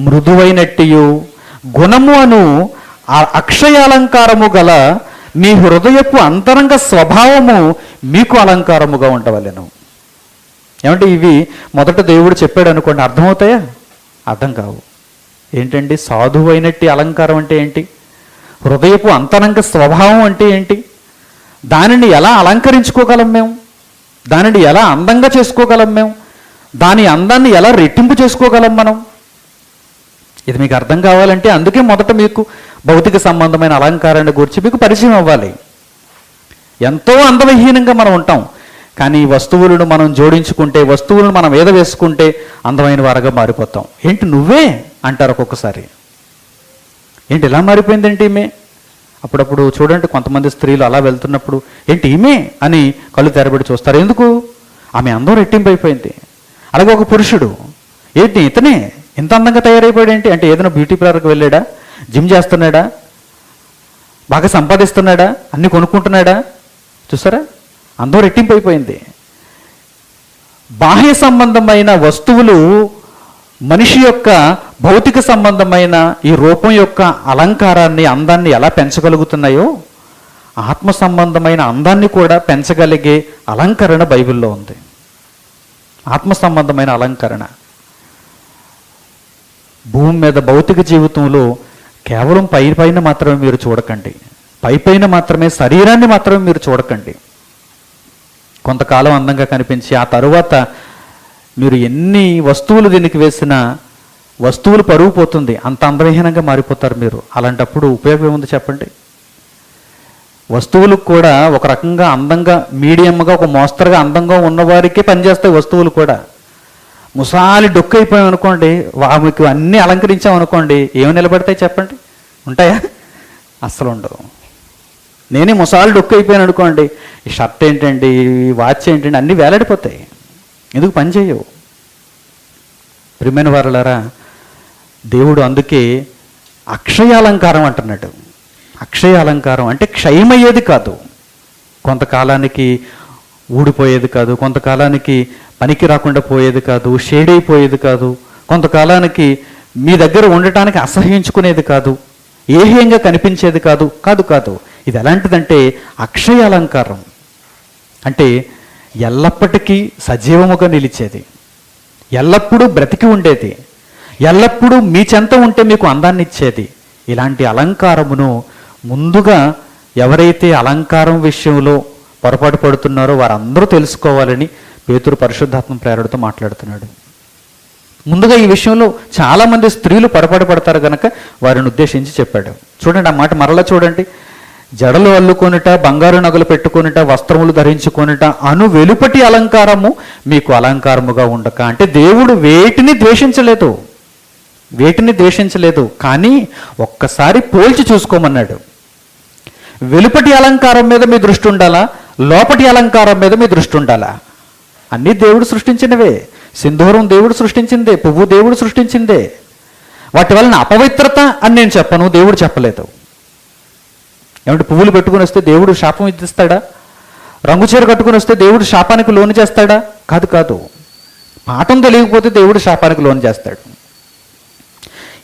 మృదువైనట్టియు గుణము అను ఆ అక్షయ అలంకారము గల మీ హృదయపు అంతరంగ స్వభావము మీకు అలంకారముగా ఉండవలెను. ఏమంటే ఇవి మొదట దేవుడు చెప్పాడు అనుకోండి, అర్థమవుతాయా? అర్థం కావు. ఏంటండి సాధువైనట్టి అలంకారం అంటే ఏంటి? హృదయపు అంతరంగ స్వభావం అంటే ఏంటి? దానిని ఎలా అలంకరించుకోగలం మేము? దానిని ఎలా అందంగా చేసుకోగలం మేము? దాని అందాన్ని ఎలా రెట్టింపు చేసుకోగలం మనం? ఇది మీకు అర్థం కావాలంటే అందుకే మొదట మీకు భౌతిక సంబంధమైన అలంకారాన్ని గురించి మీకు పరిచయం అవ్వాలి. ఎంతో అందవిహీనంగా మనం ఉంటాం, కానీ వస్తువులను మనం జోడించుకుంటే, వస్తువులను మనం ఏద వేసుకుంటే అందమైన వారుగా మారిపోతాం. ఏంటి నువ్వే అంటారు ఒక్కొక్కసారి. ఏంటి ఇలా మారిపోయిందేంటి ఈమె? అప్పుడప్పుడు చూడండి కొంతమంది స్త్రీలు అలా వెళ్తున్నప్పుడు ఏంటి ఈమె అని కళ్ళు తెరబడి చూస్తారు. ఎందుకు? ఆమె అందం రెట్టింపు అయిపోయింది. అలాగే ఒక పురుషుడు ఏంటి ఇతనే ఇంత అందంగా తయారైపోయాడు ఏంటి అంటే ఏదైనా బ్యూటీ పార్లర్కి వెళ్ళాడా, జిమ్ చేస్తున్నాడా, బాగా సంపాదిస్తున్నాడా, అన్నీ కొనుక్కుంటున్నాడా? చూసారా, అందం రెట్టింపు అయిపోయింది. బాహ్య సంబంధమైన వస్తువులు మనిషి యొక్క భౌతిక సంబంధమైన ఈ రూపం యొక్క అలంకారాన్ని, అందాన్ని ఎలా పెంచగలుగుతున్నాయో ఆత్మ సంబంధమైన అందాన్ని కూడా పెంచగలిగే అలంకరణ బైబిల్లో ఉంది. ఆత్మ సంబంధమైన అలంకరణ. భూమి మీద భౌతిక జీవితంలో కేవలం పైన మాత్రమే మీరు చూడకండి, పైన మాత్రమే శరీరాన్ని మాత్రమే మీరు చూడకండి. కొంతకాలం అందంగా కనిపించి ఆ తరువాత మీరు ఎన్ని వస్తువులు దీనికి వేసినా వస్తువులు పరుగు పోతుంది, అంత అందవిహీనంగా మారిపోతారు మీరు. అలాంటప్పుడు ఉపయోగం ఏముంది చెప్పండి? వస్తువులకు కూడా ఒక రకంగా అందంగా, మీడియంగా, ఒక మోస్తరుగా అందంగా ఉన్నవారికే పనిచేస్తాయి వస్తువులు కూడా. ముసాలి డొక్కు అయిపోయాం అనుకోండి, మీకు అన్నీ అలంకరించామనుకోండి, ఏమి నిలబడతాయి చెప్పండి? ఉంటాయా? అస్సలు ఉండవు. నేనే ముసాలి డొక్కు అయిపోయాను అనుకోండి, ఈ షర్ట్ ఏంటండి, ఈ వాచ్ ఏంటండి, అన్నీ వేలాడిపోతాయి, ఎందుకు పని చేయవు. ప్రియమైన వారలారా, దేవుడు అందుకే అక్షయ అలంకారం అంటున్నాడు. అక్షయ అలంకారం అంటే క్షయమయ్యేది కాదు, కొంతకాలానికి ఊడిపోయేది కాదు, కొంతకాలానికి పనికి రాకుండా పోయేది కాదు, షేడ్ అయిపోయేది కాదు, కొంతకాలానికి మీ దగ్గర ఉండటానికి అసహ్యించుకునేది కాదు, ఏహ్యంగా కనిపించేది కాదు. కాదు కాదు ఇది ఎలాంటిదంటే అక్షయ అలంకారం. అంటే ఎల్లప్పటికీ సజీవముగా నిలిచేది, ఎల్లప్పుడూ బ్రతికి ఉండేది, ఎల్లప్పుడూ మీ చెంత ఉంటే మీకు అందాన్ని ఇచ్చేది. ఇలాంటి అలంకారమును ముందుగా ఎవరైతే అలంకారం విషయంలో పొరపాటు పడుతున్నారో వారందరూ తెలుసుకోవాలని పేతురు పరిశుద్ధాత్మ ప్రేరణతో మాట్లాడుతున్నాడు. ముందుగా ఈ విషయంలో చాలామంది స్త్రీలు పొరపాటు పడతారు కనుక వారిని ఉద్దేశించి చెప్పాడు. చూడండి ఆ మాట మరలా చూడండి. జడలు అల్లుకొనుట, బంగారు నగలు పెట్టుకొనుట, వస్త్రములు ధరించుకొనుట అను వెలుపటి అలంకారము మీకు అలంకారముగా ఉండక. అంటే దేవుడు వేటిని ద్వేషించలేదు, కానీ ఒక్కసారి పోల్చి చూసుకోమన్నాడు. వెలుపటి అలంకారం మీద మీ దృష్టి ఉండాలా, లోపటి అలంకారం మీద మీ దృష్టి ఉండాలా? అన్నీ దేవుడు సృష్టించినవే. సింధూరం దేవుడు సృష్టించిందే, పువ్వు దేవుడు సృష్టించిందే. వాటి వలన అపవిత్రత అని నేను చెప్పను, దేవుడు చెప్పలేదు. ఏమంటే పువ్వులు పెట్టుకుని వస్తే దేవుడు శాపం విధిస్తాడా? రంగు చీర కట్టుకుని వస్తే దేవుడు శాపానికి లోను చేస్తాడా? కాదు కాదు. పాఠం తెలియకపోతే దేవుడు శాపానికి లోను చేస్తాడు.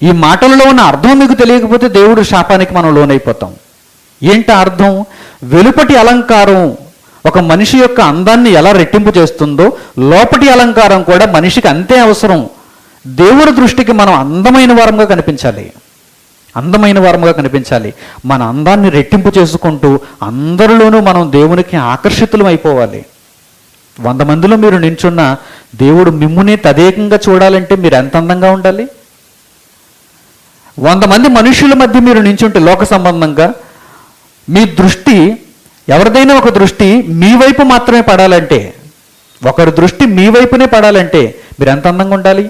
ఈ మాటలలో ఉన్న అర్థం మీకు తెలియకపోతే దేవుడు శాపానికి మనం లోనైపోతాం. ఏంటి అర్థం? వెలుపటి అలంకారం ఒక మనిషి యొక్క అందాన్ని ఎలా రెట్టింపు చేస్తుందో లోపటి అలంకారం కూడా మనిషికి అంతే అవసరం. దేవుడి దృష్టికి మనం అందమైన వారంగా కనిపించాలి, అందమైన వారముగా కనిపించాలి. మన అందాన్ని రెట్టింపు చేసుకుంటూ అందరిలోనూ మనం దేవునికి ఆకర్షితులం అయిపోవాలి. 100 మందిలో మీరు నించున్న దేవుడు మిమ్మునే తదేకంగా చూడాలంటే మీరు ఎంత అందంగా ఉండాలి? 100 మంది మనుషుల మధ్య మీరు నించుంటే లోక సంబంధంగా మీ దృష్టి, ఎవరిదైనా ఒక దృష్టి మీ వైపు మాత్రమే పడాలంటే, ఒకరి దృష్టి మీ వైపునే పడాలంటే మీరు ఎంత అందంగా ఉండాలి?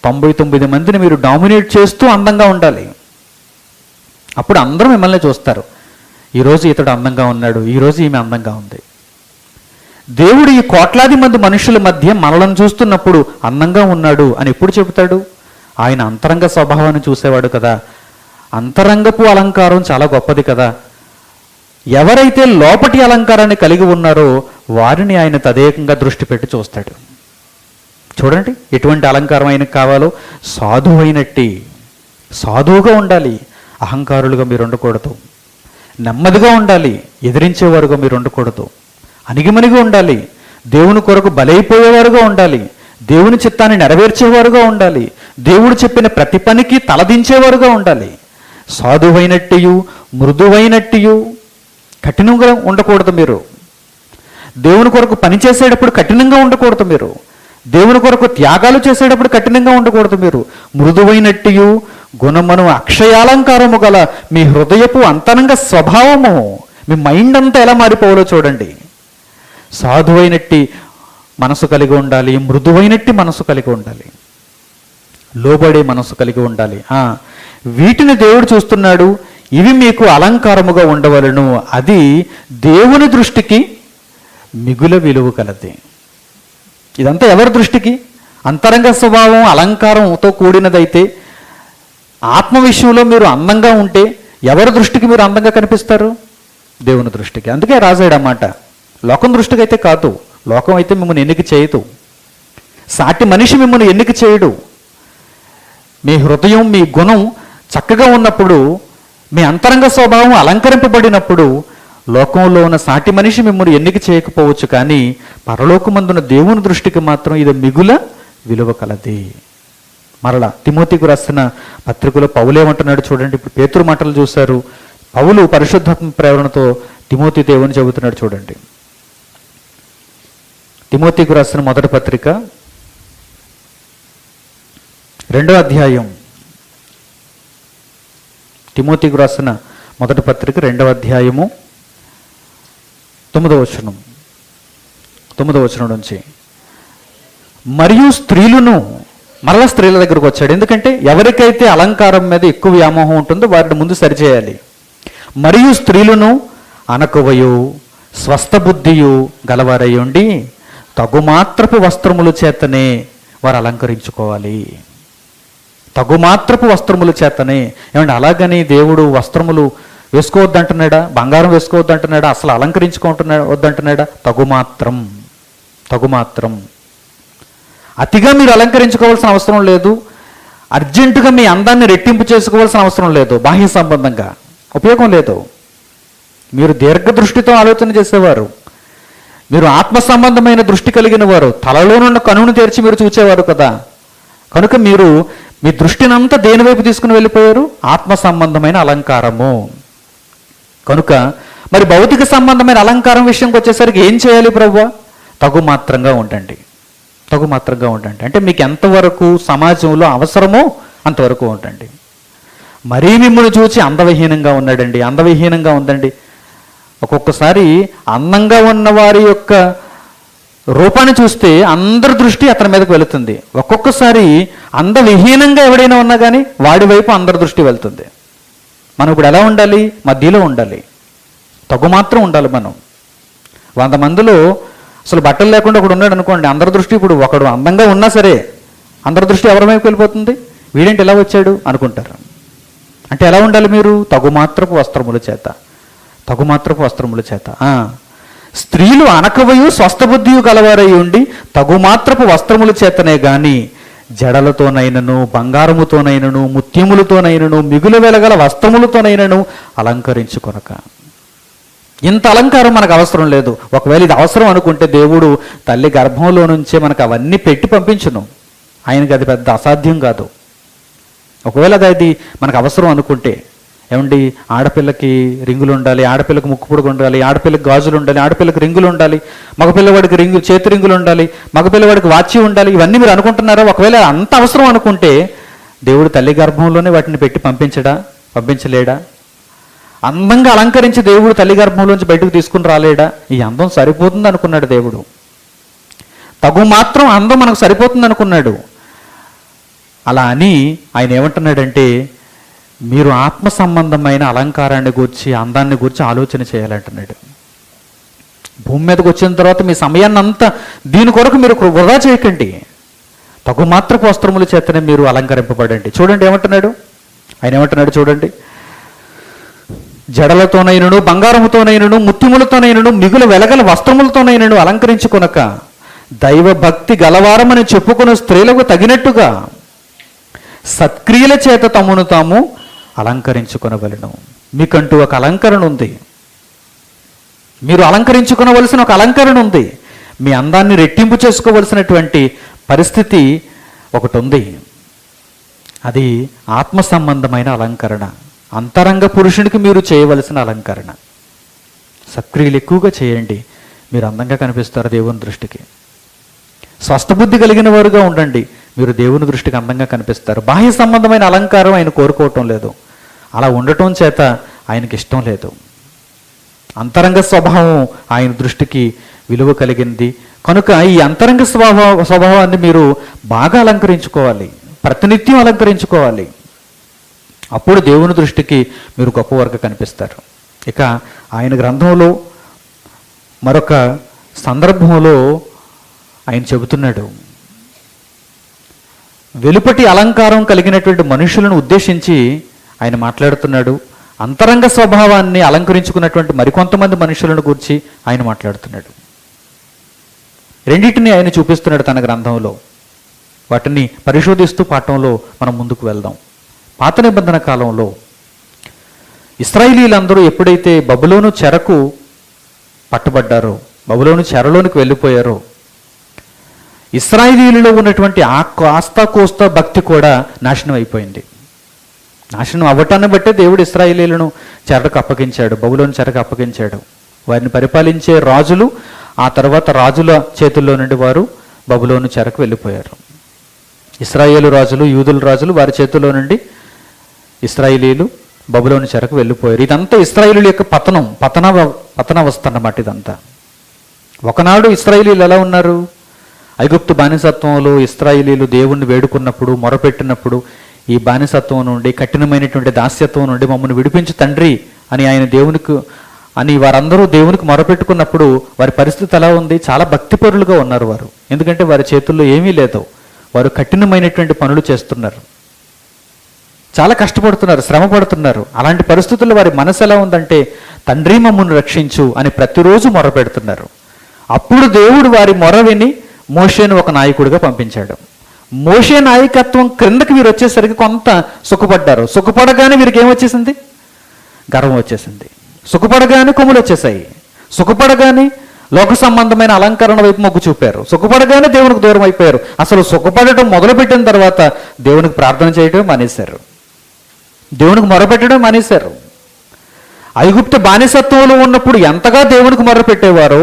99 మందిని మీరు డామినేట్ చేస్తూ అందంగా ఉండాలి. అప్పుడు అందరూ మిమ్మల్ని చూస్తారు. ఈరోజు ఇతడు అందంగా ఉన్నాడు, ఈరోజు ఈమె అందంగా ఉంది. దేవుడు ఈ కోట్లాది మంది మనుషుల మధ్య మనలను చూస్తున్నప్పుడు అందంగా ఉన్నాడు అని ఎప్పుడు చెబుతాడు? ఆయన అంతరంగ స్వభావాన్ని చూసేవాడు కదా. అంతరంగపు అలంకారం చాలా గొప్పది కదా. ఎవరైతే లోపటి అలంకారాన్ని కలిగి ఉన్నారో వారిని ఆయన తదేకంగా దృష్టి పెట్టి చూస్తాడు. చూడండి ఎటువంటి అలంకారం ఆయనకు కావాలో. సాధువుగా ఉండాలి. అహంకారులుగా మీరు ఉండకూడదు. నెమ్మదిగా ఉండాలి. ఎదిరించేవారుగా మీరు ఉండకూడదు. అణిగిమణిగా ఉండాలి. దేవుని కొరకు బలైపోయేవారుగా ఉండాలి. దేవుని చిత్తాన్ని నెరవేర్చేవారుగా ఉండాలి. దేవుడు చెప్పిన ప్రతి పనికి తలదించేవారుగా ఉండాలి. సాధువైనట్టు, మృదువైనట్టు, కఠినంగా ఉండకూడదు మీరు. దేవుని కొరకు పని చేసేటప్పుడు కఠినంగా ఉండకూడదు మీరు. దేవుని కొరకు త్యాగాలు చేసేటప్పుడు కఠినంగా ఉండకూడదు మీరు. మృదువైనట్టు, గుణమును అక్షయాలంకారము గల మీ హృదయపు అంతరంగ స్వభావము, మీ మైండ్ అంతా ఎలా మారిపోవాలో చూడండి. సాధువైనట్టి మనసు కలిగి ఉండాలి, మృదువైనట్టి మనసు కలిగి ఉండాలి, లోబడే మనసు కలిగి ఉండాలి. వీటిని దేవుడు చూస్తున్నాడు. ఇవి మీకు అలంకారముగా ఉండవలను. అది దేవుని దృష్టికి మిగుల విలువ కలది. ఇదంతా ఎవరి దృష్టికి? అంతరంగ స్వభావం అలంకారంతో కూడినదైతే, ఆత్మ విషయంలో మీరు అందంగా ఉంటే ఎవరి దృష్టికి మీరు అందంగా కనిపిస్తారు? దేవుని దృష్టికి. అందుకే రాశాడు అన్నమాట. లోకం దృష్టికి అయితే కాదు. లోకం అయితే మిమ్మల్ని ఎన్నిక చేయదు. సాటి మనిషి మిమ్మల్ని ఎన్నిక చేయడు. మీ హృదయం, మీ గుణం చక్కగా ఉన్నప్పుడు, మీ అంతరంగ స్వభావం అలంకరింపబడినప్పుడు లోకంలో ఉన్న సాటి మనిషి మిమ్మల్ని ఎన్నిక చేయకపోవచ్చు, కానీ పరలోకమందున దేవుని దృష్టికి మాత్రం ఇది మిగుల విలువ కలది. మరలా తిమోతికి రాసిన పత్రికలో పౌలు ఏమంటున్నాడు చూడండి. ఇప్పుడు పేతురు మాటలు చూశారు. పౌలు పరిశుద్ధాత్మ ప్రేరణతో తిమోతి దేవుని చెబుతున్నాడు చూడండి. తిమోతికి రాసిన మొదటి పత్రిక 2వ అధ్యాయం. తిమోతికి రాసిన మొదటి పత్రిక 2వ అధ్యాయము 9వ వచనం. 9వ వచనం నుంచి, మరియు స్త్రీలను, మరలా స్త్రీల దగ్గరకు వచ్చాడు. ఎందుకంటే ఎవరికైతే అలంకారం మీద ఎక్కువ వ్యామోహం ఉంటుందో వారిని ముందు సరిచేయాలి. మరియు స్త్రీలను అనకువయు స్వస్థ బుద్ధియు గలవారై ఉండి తగుమాత్రపు వస్త్రముల చేతనే వారు అలంకరించుకోవాలి. తగుమాత్రపు వస్త్రముల చేతనే. ఏమంటే అలాగని దేవుడు వస్త్రములు వేసుకోవద్దంటున్నాడా? బంగారం వేసుకోవద్దంటున్నాడా? అసలు అలంకరించుకుంటున్నాడా వద్దంటున్నాడా? తగుమాత్రం. అతిగా మీరు అలంకరించుకోవాల్సిన అవసరం లేదు. అర్జెంటుగా మీ అందాన్ని రెట్టింపు చేసుకోవాల్సిన అవసరం లేదు. బాహ్య సంబంధంగా ఉపయోగం లేదు. మీరు దీర్ఘదృష్టితో ఆలోచన చేసేవారు, మీరు ఆత్మ సంబంధమైన దృష్టి కలిగిన వారు, తలలోనున్న కనును తెరిచి మీరు చూచేవారు కదా. కనుక మీరు మీ దృష్టినంతా దేని వైపు తీసుకుని వెళ్ళిపోయారు? ఆత్మ సంబంధమైన అలంకారము. కనుక మరి భౌతిక సంబంధమైన అలంకారం విషయంకి వచ్చేసరికి ఏం చేయాలి ప్రభువా? తగుమాత్రంగా ఉండండి. అంటే మీకు ఎంతవరకు సమాజంలో అవసరమో అంతవరకు ఉండండి. మరీ మిమ్మల్ని చూసి అందవిహీనంగా ఉందండి. ఒక్కొక్కసారి అందంగా ఉన్న వారి యొక్క రూపాన్ని చూస్తే అందరి దృష్టి అతని మీదకి వెళుతుంది. ఒక్కొక్కసారి అందవిహీనంగా ఎవడైనా ఉన్నా కానీ వాడి వైపు అందరి దృష్టి వెళ్తుంది. మనం ఇప్పుడు ఎలా ఉండాలి? మధ్యలో ఉండాలి. తగు మాత్రం ఉండాలి మనం. 100 మందిలో అసలు బట్టలు లేకుండా ఒకడు ఉన్నాడు అనుకోండి, అందరి దృష్టి ఇప్పుడు ఒకడు అందంగా ఉన్నా సరే అందరి దృష్టి ఎవరి వైపు వెళ్ళిపోతుంది, వీడేంటి ఎలా వచ్చాడు అనుకుంటారు. అంటే ఎలా ఉండాలి మీరు? తగుమాత్రపు వస్త్రముల చేత, తగుమాత్రపు వస్త్రముల చేత. స్త్రీలు అనకవయు స్వస్థబుద్ధియు గలవారై ఉండి తగుమాత్రపు వస్త్రముల చేతనే గాని జడలతోనైనను బంగారముతోనైనను ముత్యములతోనైనను మిగులు వెలగల వస్త్రములతోనైనను అలంకరించుకొనక. ఇంత అలంకారం మనకు అవసరం లేదు. ఒకవేళ ఇది అవసరం అనుకుంటే దేవుడు తల్లి గర్భంలో నుంచే మనకు అవన్నీ పెట్టి పంపించును. ఆయనకి అది పెద్ద అసాధ్యం కాదు. ఒకవేళ అది మనకు అవసరం అనుకుంటే, ఏమండి ఆడపిల్లకి రింగులు ఉండాలి, ఆడపిల్లకి ముక్కుపుడుగు ఉండాలి, ఆడపిల్లకి గాజులు ఉండాలి, ఆడపిల్లకి రింగులు ఉండాలి, మగపిల్లవాడికి చేతి రింగులు ఉండాలి, మగపిల్లవాడికి వాచి ఉండాలి, ఇవన్నీ మీరు అనుకుంటున్నారా? ఒకవేళ అంత అవసరం అనుకుంటే దేవుడు తల్లి గర్భంలోనే వాటిని పెట్టి పంపించలేడా? అందంగా అలంకరించి దేవుడు తల్లి గర్భంలోంచి బయటకు తీసుకుని రాలేడా? ఈ అందం సరిపోతుంది అనుకున్నాడు దేవుడు. తగు మాత్రం అందం మనకు సరిపోతుంది అనుకున్నాడు. అలా అని ఆయన ఏమంటున్నాడంటే, మీరు ఆత్మ సంబంధమైన అలంకారాన్ని గూర్చి, అందాన్ని గూర్చి ఆలోచన చేయాలంటున్నాడు. భూమి మీదకి వచ్చిన తర్వాత మీ సమయాన్ని అంతా దీని కొరకు మీరు వృధా చేయకండి. తగు మాత్రపు వస్త్రముల చేతనే మీరు అలంకరింపబడండి. చూడండి ఏమంటున్నాడు ఆయన, ఏమంటున్నాడు చూడండి. జడలతోనైనను బంగారముతోనైనను ముత్యములతోనైనను మిగులు వెలగల వస్త్రములతోనైనను అలంకరించుకొనక దైవ భక్తి గలవారమని చెప్పుకున్న స్త్రీలకు తగినట్టుగా సత్క్రియల చేత తమను తాము అలంకరించుకొనవలెను. మీకంటూ ఒక అలంకరణ ఉంది, మీరు అలంకరించుకొనవలసిన ఒక అలంకరణ ఉంది. మీ అందాన్ని రెట్టింపు చేసుకోవలసినటువంటి పరిస్థితి ఒకటి ఉంది. అది ఆత్మ సంబంధమైన అలంకరణ, అంతరంగ పురుషునికి మీరు చేయవలసిన అలంకరణ. సత్క్రియలు ఎక్కువగా చేయండి, మీరు అందంగా కనిపిస్తారు దేవుని దృష్టికి. స్వస్థబుద్ధి కలిగిన వారుగా ఉండండి, మీరు దేవుని దృష్టికి అందంగా కనిపిస్తారు. బాహ్య సంబంధమైన అలంకారం ఆయన కోరుకోవటం లేదు, అలా ఉండటం చేత ఆయనకి ఇష్టం లేదు. అంతరంగ స్వభావం ఆయన దృష్టికి విలువ కలిగింది కనుక ఈ అంతరంగ స్వభావాన్ని మీరు బాగా అలంకరించుకోవాలి, ప్రతినిత్యం అలంకరించుకోవాలి. అప్పుడు దేవుని దృష్టికి మీరు గొప్పవారుగా కనిపిస్తారు. ఇక ఆయన గ్రంథంలో మరొక సందర్భంలో ఆయన చెబుతున్నాడు, వెలుపటి అలంకారం కలిగినటువంటి మనుషులను ఉద్దేశించి ఆయన మాట్లాడుతున్నాడు. అంతరంగ స్వభావాన్ని అలంకరించుకున్నటువంటి మరికొంతమంది మనుషులను గురించి ఆయన మాట్లాడుతున్నాడు. రెండింటిని ఆయన చూపిస్తున్నాడు తన గ్రంథంలో. వాటిని పరిశోధిస్తూ పాఠంలో మనం ముందుకు వెళ్దాం. పాత నిబంధన కాలంలో ఇశ్రాయేలీలందరూ ఎప్పుడైతే బబులోను చెరకు పట్టుబడ్డారో, బబులోను చెరలోనికి వెళ్ళిపోయారో, ఇశ్రాయేలీలో ఉన్నటువంటి ఆ కాస్తా కోస్తా భక్తి కూడా నాశనం అయిపోయింది. నాశనం అవ్వటాన్ని బట్టే దేవుడు ఇశ్రాయేలీలను చెరకు అప్పగించాడు, బబులోను చెరకు అప్పగించాడు. వారిని పరిపాలించే రాజులు, ఆ తర్వాత రాజుల చేతుల్లో నుండి వారు బబులోను చెరకు వెళ్ళిపోయారు. ఇశ్రాయేలు రాజులు, యూదుల రాజులు, వారి చేతుల్లో నుండి ఇశ్రాయేలీలు బబులోను చెరకు వెళ్ళిపోయారు. ఇదంతా ఇశ్రాయేలీల యొక్క పతనావస్థ అన్నమాట ఇదంతా. ఒకనాడు ఇశ్రాయేలీలు ఎలా ఉన్నారు? ఐగుప్తు బానిసత్వంలో ఇశ్రాయేలీలు దేవుణ్ణి వేడుకున్నప్పుడు, మొరపెట్టినప్పుడు, ఈ బానిసత్వం నుండి, కఠినమైనటువంటి దాస్యత్వం నుండి మమ్మల్ని విడిపించు తండ్రి అని వారందరూ దేవునికి మొరపెట్టుకున్నప్పుడు వారి పరిస్థితి ఎలా ఉంది? చాలా భక్తిపరులుగా ఉన్నారు వారు. ఎందుకంటే వారి చేతుల్లో ఏమీ లేదు, వారు కఠినమైనటువంటి పనులు చేస్తున్నారు, చాలా కష్టపడుతున్నారు, శ్రమ పడుతున్నారు. అలాంటి పరిస్థితుల్లో వారి మనసు ఎలా ఉందంటే, తండ్రి మమ్మల్ని రక్షించు అని ప్రతిరోజు మొరపెడుతున్నారు. అప్పుడు దేవుడు వారి మొర విని మోషేను ఒక నాయకుడిగా పంపించాడు. మోషే నాయకత్వం క్రిందకి వీరు వచ్చేసరికి కొంత సుఖపడ్డారు. సుఖపడగానే వీరికి ఏమొచ్చేసింది? గర్వం వచ్చేసింది. సుఖపడగానే కొమ్ములు వచ్చేసాయి. సుఖపడగానే లోక సంబంధమైన అలంకరణ వైపు మొగ్గు చూపారు. సుఖపడగానే దేవునికి దూరం అయిపోయారు. అసలు సుఖపడటం మొదలుపెట్టిన తర్వాత దేవునికి ప్రార్థన చేయడం మానేశారు, దేవునికి మొరపెట్టడం మానేశారు. ఐగుప్తు బానిసత్వంలో ఉన్నప్పుడు ఎంతగా దేవునికి మొరపెట్టేవారో,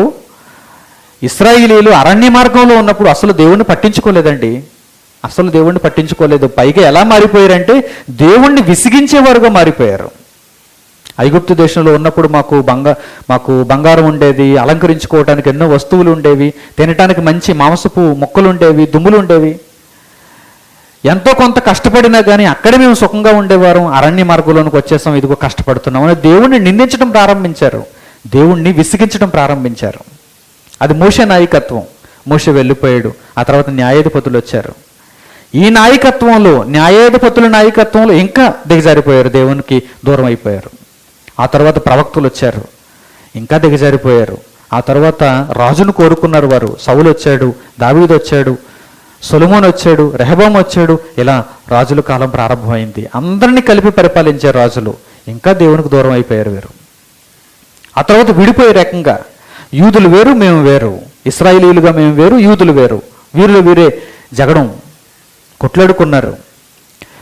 ఇశ్రాయేలీలు అరణ్య మార్గంలో ఉన్నప్పుడు అసలు దేవుణ్ణి పట్టించుకోలేదండి, అసలు దేవుణ్ణి పట్టించుకోలేదు. పైగా ఎలా మారిపోయారంటే దేవుణ్ణి విసిగించేవారుగా మారిపోయారు. ఐగుప్తు దేశంలో ఉన్నప్పుడు మాకు బంగారం ఉండేది, అలంకరించుకోవడానికి ఎన్నో వస్తువులు ఉండేవి, తినటానికి మంచి మాంసపు మొక్కలు ఉండేవి, దుమ్ములు ఉండేవి. ఎంతో కొంత కష్టపడినా కానీ అక్కడే మేము సుఖంగా ఉండేవారం. అరణ్య మార్గంలోనికి వచ్చేసాం, ఇదిగో కష్టపడుతున్నాం అని దేవుణ్ణి నిందించడం ప్రారంభించారు. దేవుణ్ణి విసిగించడం ప్రారంభించారు. అది మోషే నాయకత్వం. మోషే వెళ్ళిపోయాడు. ఆ తర్వాత న్యాయాధిపతులు వచ్చారు. ఈ నాయకత్వంలో, న్యాయాధిపతుల నాయకత్వంలో ఇంకా దిగజారిపోయారు, దేవునికి దూరం అయిపోయారు. ఆ తర్వాత ప్రవక్తలు వచ్చారు, ఇంకా దిగజారిపోయారు. ఆ తర్వాత రాజును కోరుకున్నారు వారు. సౌలు వచ్చాడు, దావీదు వచ్చాడు, సొలొమోను వచ్చాడు, రెహబాము వచ్చాడు. ఇలా రాజుల కాలం ప్రారంభమైంది. అందరినీ కలిపి పరిపాలించారు రాజులు. ఇంకా దేవునికి దూరం అయిపోయారు వీరు. ఆ తర్వాత విడిపోయారు ఏకంగా. యూదులు వేరు, మేము వేరు. ఇశ్రాయేలీలుగా మేము వేరు, యూదులు వేరు. వీరిలో వీరే జగడం కొట్లాడుకున్నారు.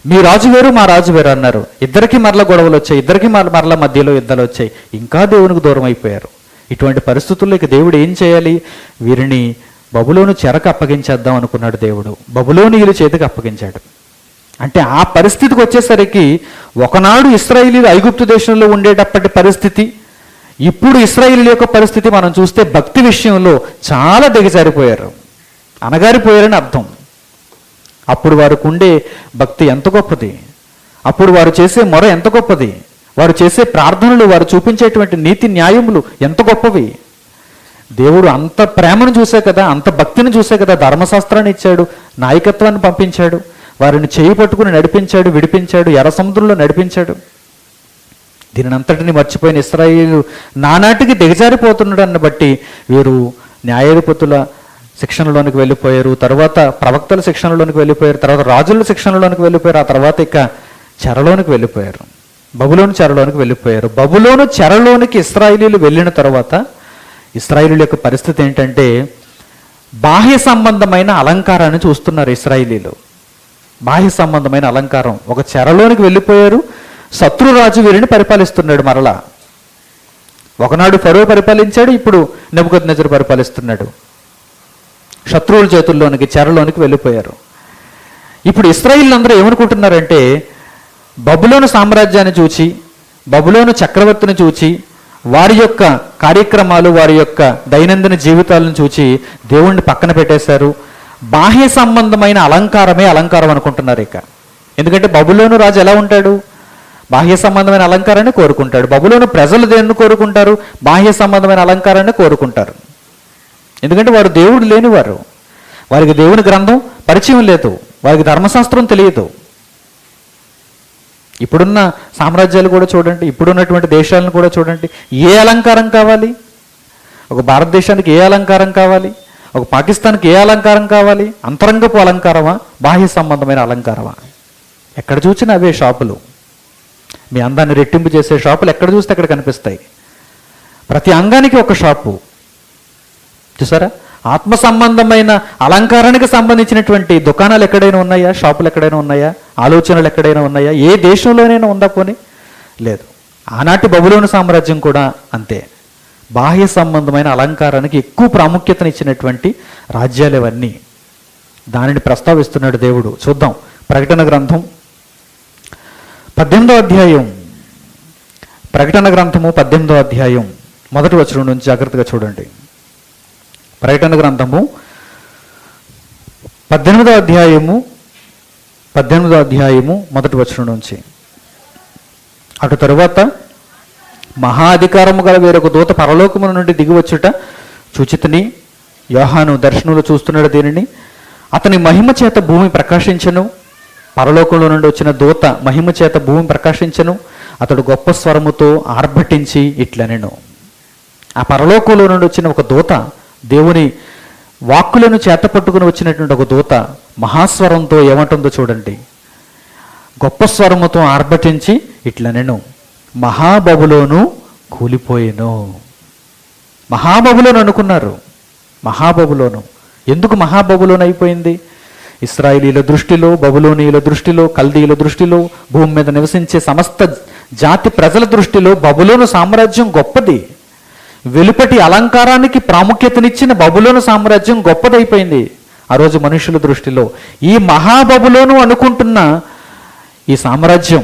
మీ రాజు వేరు, మా రాజు వేరు అన్నారు. ఇద్దరికి మరల గొడవలు వచ్చాయి, ఇద్దరికి మరల మధ్యలో యుద్ధాలు వచ్చాయి. ఇంకా దేవునికి దూరం అయిపోయారు. ఇటువంటి పరిస్థితుల్లో ఇక దేవుడు ఏం చేయాలి? వీరిని బబులోను చెరకు అప్పగించేద్దాం అనుకున్నాడు దేవుడు. బబులోనీయుల చేతికి అప్పగించాడు. అంటే ఆ పరిస్థితికి వచ్చేసరికి ఒకనాడు ఇశ్రాయేలీలు ఐగుప్తు దేశంలో ఉండేటప్పటి పరిస్థితి, ఇప్పుడు ఇశ్రాయేలీల యొక్క పరిస్థితి మనం చూస్తే భక్తి విషయంలో చాలా దిగజారిపోయారు, అనగారిపోయారని అర్థం. అప్పుడు వారికి ఉండే భక్తి ఎంత గొప్పది, అప్పుడు వారు చేసే మొర ఎంత గొప్పది, వారు చేసే ప్రార్థనలు, వారు చూపించేటువంటి నీతి న్యాయములు ఎంత గొప్పవి. దేవుడు అంత ప్రేమను చూసే కదా, అంత భక్తిని చూసే కదా ధర్మశాస్త్రాన్ని ఇచ్చాడు, నాయకత్వాన్ని పంపించాడు, వారిని చేయి పట్టుకుని నడిపించాడు, విడిపించాడు, ఎర్ర సముద్రంలో నడిపించాడు. దీనినంతటిని మర్చిపోయిన ఇశ్రాయేలు నానాటికి దిగజారిపోతున్నాడన్న బట్టి వీరు న్యాయాధిపతుల శిక్షణలోనికి వెళ్ళిపోయారు, తర్వాత ప్రవక్తల శిక్షణలోనికి వెళ్ళిపోయారు, తర్వాత రాజుల శిక్షణలోనికి వెళ్ళిపోయారు, ఆ తర్వాత ఇక చెరలోనికి వెళ్ళిపోయారు, బబులోను చెరలోనికి వెళ్ళిపోయారు. బబులోను చెరలోనికి ఇశ్రాయేలీలు వెళ్ళిన తర్వాత ఇశ్రాయేలీల యొక్క పరిస్థితి ఏంటంటే బాహ్య సంబంధమైన అలంకారాన్ని చూస్తున్నారు ఇశ్రాయేలీలు. బాహ్య సంబంధమైన అలంకారం. ఒక చెరలోనికి వెళ్ళిపోయారు. శత్రురాజు వీరిని పరిపాలిస్తున్నాడు మరలా. ఒకనాడు ఫరో పరిపాలించాడు, ఇప్పుడు నెబుకద్నెజరు పరిపాలిస్తున్నాడు. శత్రువుల చేతుల్లోనికి, చెరలోనికి వెళ్ళిపోయారు. ఇప్పుడు ఇశ్రాయేలు అందరూ ఏమనుకుంటున్నారంటే బబులోను సామ్రాజ్యాన్ని చూచి, బబులోను చక్రవర్తిని చూచి, వారి యొక్క కార్యక్రమాలు, వారి యొక్క దైనందిన జీవితాలను చూచి దేవుణ్ణి పక్కన పెట్టేశారు. బాహ్య సంబంధమైన అలంకారమే అలంకారం అనుకుంటున్నారు ఇక. ఎందుకంటే బబులోను రాజు ఎలా ఉంటాడు? బాహ్య సంబంధమైన అలంకారాన్ని కోరుకుంటాడు. బబులోను ప్రజలు దేన్ని కోరుకుంటారు? బాహ్య సంబంధమైన అలంకారాన్ని కోరుకుంటారు. ఎందుకంటే వారు దేవుడు లేనివారు, వారికి దేవుని గ్రంథం పరిచయం లేదు, వారికి ధర్మశాస్త్రం తెలియదు. ఇప్పుడున్న సామ్రాజ్యాలు కూడా చూడండి, ఇప్పుడున్నటువంటి దేశాలను కూడా చూడండి, ఏ అలంకారం కావాలి? ఒక భారతదేశానికి ఏ అలంకారం కావాలి? ఒక పాకిస్తాన్కి ఏ అలంకారం కావాలి? అంతరంగపు అలంకారమా, బాహ్య సంబంధమైన అలంకారమా? ఎక్కడ చూసినా అవే షాపులు. మీ అందాన్ని రెట్టింపు చేసే షాపులు ఎక్కడ చూస్తే అక్కడ కనిపిస్తాయి. ప్రతి అంగానికి ఒక షాపు. చూసారా? ఆత్మ సంబంధమైన అలంకారానికి సంబంధించినటువంటి దుకాణాలు ఎక్కడైనా ఉన్నాయా? షాపులు ఎక్కడైనా ఉన్నాయా? ఆలోచనలు ఎక్కడైనా ఉన్నాయా? ఏ దేశంలోనైనా ఉందా? పోనీ లేదు. ఆనాటి బబులోను సామ్రాజ్యం కూడా అంతే. బాహ్య సంబంధమైన అలంకారానికి ఎక్కువ ప్రాముఖ్యతనిచ్చినటువంటి రాజ్యాలు ఇవన్నీ. దానిని ప్రస్తావిస్తున్నాడు దేవుడు. చూద్దాం. ప్రకటన గ్రంథం 18వ అధ్యాయం. ప్రకటన గ్రంథము 18వ అధ్యాయం మొదటి వచనం నుంచి జాగ్రత్తగా చూడండి. ప్రకటన గ్రంథము 18వ అధ్యాయము మొదటి వచనం నుంచి. అటు తరువాత మహా అధికారము గల వేరొక దూత పరలోకము నుండి దిగివచ్చుట చూచితిని. యోహాను దర్శనంలో చూస్తున్నాడు దీనిని. అతని మహిమ చేత భూమి ప్రకాశించెను. పరలోకంలో నుండి వచ్చిన దూత మహిమ చేత భూమి ప్రకాశించెను. అతడు గొప్ప స్వరముతో ఆర్భటించి ఇట్లనెను. ఆ పరలోకంలో నుండి వచ్చిన ఒక దూత, దేవుని వాక్కులను చేతపట్టుకుని వచ్చినటువంటి ఒక దూత మహాస్వరంతో ఏమంటుందో చూడండి. గొప్ప స్వరముతో ఆర్భటించి ఇట్లనెను, మహాబబులోను కూలిపోయెను. మహాబబులోను అనుకున్నారు. మహాబబులోను. ఎందుకు మహాబబులోను అయిపోయింది? ఇశ్రాయేలీల దృష్టిలో, బబులోనీయుల దృష్టిలో, కల్దీయుల దృష్టిలో, భూమి మీద నివసించే సమస్త జాతి ప్రజల దృష్టిలో బబులోను సామ్రాజ్యం గొప్పది. వెలుపటి అలంకారానికి ప్రాముఖ్యతనిచ్చిన బబులోను సామ్రాజ్యం గొప్పదైపోయింది ఆ రోజు మనుషుల దృష్టిలో. ఈ మహాబబులోను అనుకుంటున్న ఈ సామ్రాజ్యం,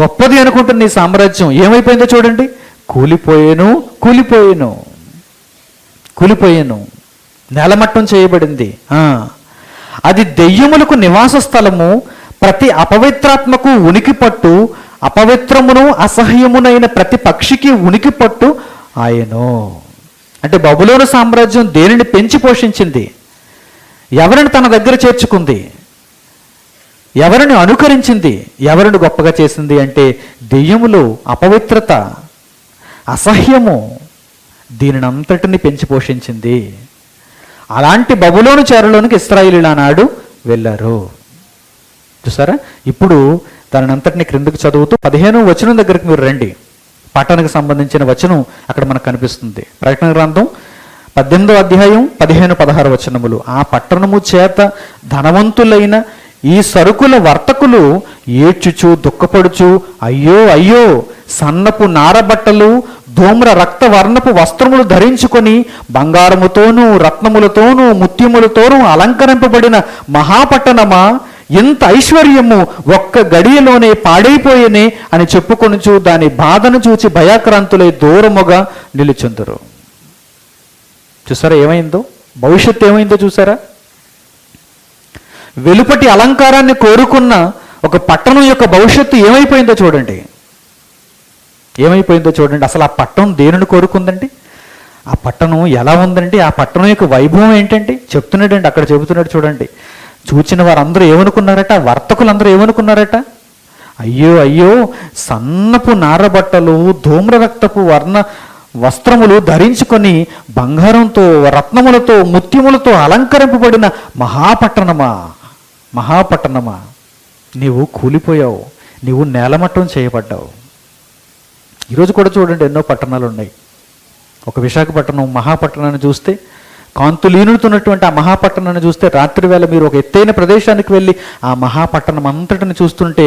గొప్పది అనుకుంటున్న ఈ సామ్రాజ్యం ఏమైపోయిందో చూడండి. కూలిపోయేను, నేలమట్టం చేయబడింది. అది దెయ్యములకు నివాస స్థలము, ప్రతి అపవిత్రాత్మకు ఉనికి పట్టు, అపవిత్రమును అసహ్యమునైన ప్రతి పక్షికి ఉనికి పట్టు ఆయను. అంటే బబులోను సామ్రాజ్యం దేనిని పెంచి పోషించింది? ఎవరిని తన దగ్గర చేర్చుకుంది? ఎవరిని అనుకరించింది? ఎవరిని గొప్పగా చేసింది అంటే దెయ్యములు, అపవిత్రత, అసహ్యము, దీనినంతటిని పెంచి పోషించింది. అలాంటి బబులోను చెరలోనికి ఇశ్రాయేలీయులు ఆనాడు వెళ్ళారు. చూసారా? ఇప్పుడు దాని అంతటిని క్రిందకు చదువుతూ 15వ వచనం దగ్గరికి మీరు రండి. పట్టణానికి సంబంధించిన వచనం అక్కడ మనకు కనిపిస్తుంది. ప్రకటన గ్రంథం 18వ అధ్యాయం 15-16 వచనములు. ఆ పట్టణము చేత ధనవంతులైన ఈ సరుకుల వర్తకులు ఏడ్చుచు దుఃఖపడుచు, అయ్యో అయ్యో, సన్నపు నారబట్టలు, ధూమ్ర రక్త వర్ణపు వస్త్రములు ధరించుకొని బంగారముతోనూ రత్నములతోనూ ముత్యములతోనూ అలంకరింపబడిన మహాపట్టణమా, ఎంత ఐశ్వర్యము ఒక్క గడియలోనే పాడైపోయేనే అని చెప్పుకొనుచు దాని బాధను చూచి భయాక్రాంతులై దూరముగా నిలుచుందరు. చూసారా ఏమైందో? భవిష్యత్తు ఏమైందో చూసారా? వెలుపటి అలంకారాన్ని కోరుకున్న ఒక పట్టణం యొక్క భవిష్యత్తు ఏమైపోయిందో చూడండి. ఏమైపోయిందో చూడండి. అసలు ఆ పట్టణం దేనిని కోరుకుందండి? ఆ పట్టణం ఎలా ఉందండి? ఆ పట్టణం యొక్క వైభవం ఏంటండి? చెప్తున్నాడండి, అక్కడ చెబుతున్నాడు చూడండి. చూచిన వారందరూ ఏమనుకున్నారట? వర్తకులందరూ ఏమనుకున్నారట? అయ్యో అయ్యో, సన్నపు నారబట్టలు, ధూమ్ర రక్తపు వర్ణ వస్త్రములు ధరించుకొని బంగారంతో రత్నములతో ముత్యములతో అలంకరింపబడిన మహాపట్టణమా, మహాపట్టణమా, నీవు కూలిపోయావు, నీవు నేలమట్టం చేయబడ్డావు. ఈరోజు కూడా చూడండి, ఎన్నో పట్టణాలు ఉన్నాయి. ఒక విశాఖపట్నం మహాపట్టణాన్ని చూస్తే, కాంతులీనుతున్నటువంటి ఆ మహాపట్టణాన్ని చూస్తే, రాత్రి వేళ మీరు ఒక ఎత్తైన ప్రదేశానికి వెళ్ళి ఆ మహాపట్టణం అంతటిని చూస్తుంటే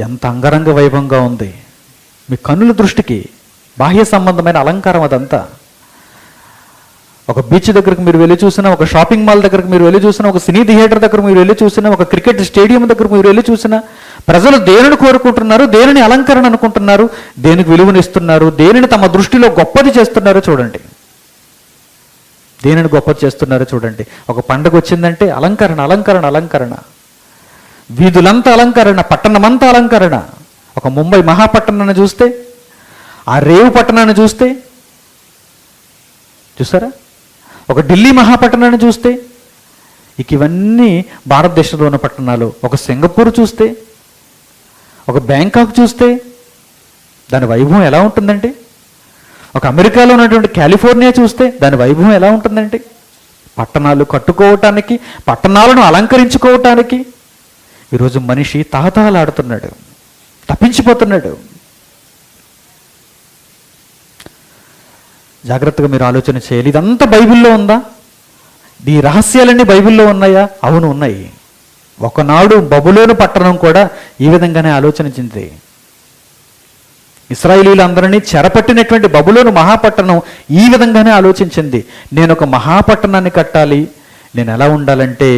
ఎంత అంగరంగ వైభవంగా ఉంది. మీ కన్నుల దృష్టికి బాహ్య సంబంధమైన అలంకారం అదంతా. ఒక బీచ్ దగ్గరకు మీరు వెళ్ళి చూసినా, ఒక షాపింగ్ మాల్ దగ్గరకు మీరు వెళ్ళి చూసినా, ఒక సినీ థియేటర్ దగ్గర మీరు వెళ్ళి చూసినా, ఒక క్రికెట్ స్టేడియం దగ్గరకు మీరు వెళ్ళి చూసినా, ప్రజలు దేనిని కోరుకుంటున్నారు, దేనిని అలంకరణ అనుకుంటున్నారు, దేనికి విలువనిస్తున్నారు, దేనిని తమ దృష్టిలో గొప్పది చేస్తున్నారో చూడండి. దేనిని గొప్పది చేస్తున్నారో చూడండి. ఒక పండుగ వచ్చిందంటే అలంకరణ, అలంకరణ, అలంకరణ. వీధులంతా అలంకరణ, పట్టణమంతా అలంకరణ. ఒక ముంబై మహాపట్టణాన్ని చూస్తే, ఆ రేవు పట్టణాన్ని చూస్తే, చూసారా? ఒక ఢిల్లీ మహాపట్టణాన్ని చూస్తే, ఇక ఇవన్నీ భారతదేశంలో ఉన్న పట్టణాలు. ఒక సింగపూర్ చూస్తే, ఒక బ్యాంకాక్ చూస్తే దాని వైభవం ఎలా ఉంటుందంటే, ఒక అమెరికాలో ఉన్నటువంటి కాలిఫోర్నియా చూస్తే దాని వైభవం ఎలా ఉంటుందంటే, పట్టణాలు కట్టుకోవటానికి, పట్టణాలను అలంకరించుకోవటానికి ఈరోజు మనిషి తహతహలాడుతున్నాడు, తప్పించిపోతున్నాడు. జాగ్రత్తగా మీరు ఆలోచన చేయాలి. ఇదంతా బైబిల్లో ఉందా? ఈ రహస్యాలన్నీ బైబిల్లో ఉన్నాయా? అవును, ఉన్నాయి. ఒకనాడు బబులోను పట్టణం కూడా ఈ విధంగానే ఆలోచించింది. ఇశ్రాయేలీయులందరినీ చెరపట్టినటువంటి బబులోను మహాపట్టణం ఈ విధంగానే ఆలోచించింది. నేను ఒక మహాపట్టణాన్ని కట్టాలి, నేను ఎలా ఉండాలంటే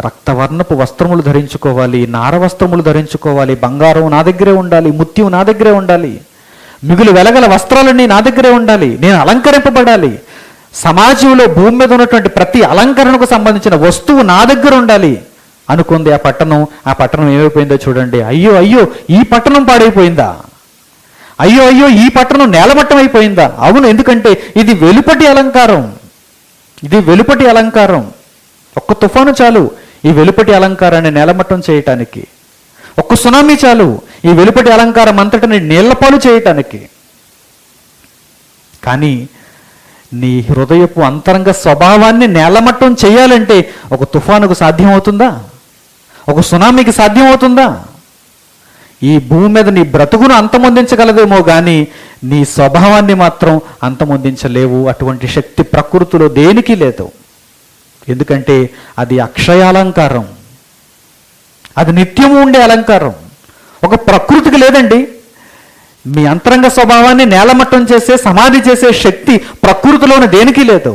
రక్తవర్ణపు వస్త్రములు ధరించుకోవాలి, నార వస్త్రములు ధరించుకోవాలి, బంగారం నా దగ్గరే ఉండాలి, ముత్యం నా దగ్గరే ఉండాలి, మిగులు వెలగల వస్త్రాలన్నీ నా దగ్గరే ఉండాలి, నేను అలంకరింపబడాలి, సమాజంలో భూమి మీద ఉన్నటువంటి ప్రతి అలంకరణకు సంబంధించిన వస్తువు నా దగ్గర ఉండాలి అనుకుంది ఆ పట్టణం. ఆ పట్టణం ఏమైపోయిందో చూడండి. అయ్యో అయ్యో, ఈ పట్టణం పాడైపోయిందా? అయ్యో అయ్యో, ఈ పట్టణం నేలమట్టం అయిపోయిందా? అవును, ఎందుకంటే ఇది వెలుపటి అలంకారం. ఇది వెలుపటి అలంకారం. ఒక్క తుఫాను చాలు ఈ వెలుపటి అలంకారాన్ని నేలమట్టం చేయటానికి. ఒక్క సునామీ చాలు ఈ వెలుపటి అలంకారం అంతటిని నీళ్లపాలు చేయటానికి. కానీ నీ హృదయపు అంతరంగ స్వభావాన్ని నేలమట్టం చేయాలంటే ఒక తుఫానుకు సాధ్యమవుతుందా? ఒక సునామీకి సాధ్యమవుతుందా? ఈ భూమి మీద నీ బ్రతుకును అంతమొందించగలదేమో కానీ నీ స్వభావాన్ని మాత్రం అంతమొందించలేవు. అటువంటి శక్తి ప్రకృతిలో దేనికి లేదు. ఎందుకంటే అది అక్షయాలంకారం, అది నిత్యము ఉండే అలంకారం. ఒక ప్రకృతికి లేదండి. మీ అంతరంగ స్వభావాన్ని నేలమట్టం చేసే, సమాధి చేసే శక్తి ప్రకృతిలోని దేనికి లేదు.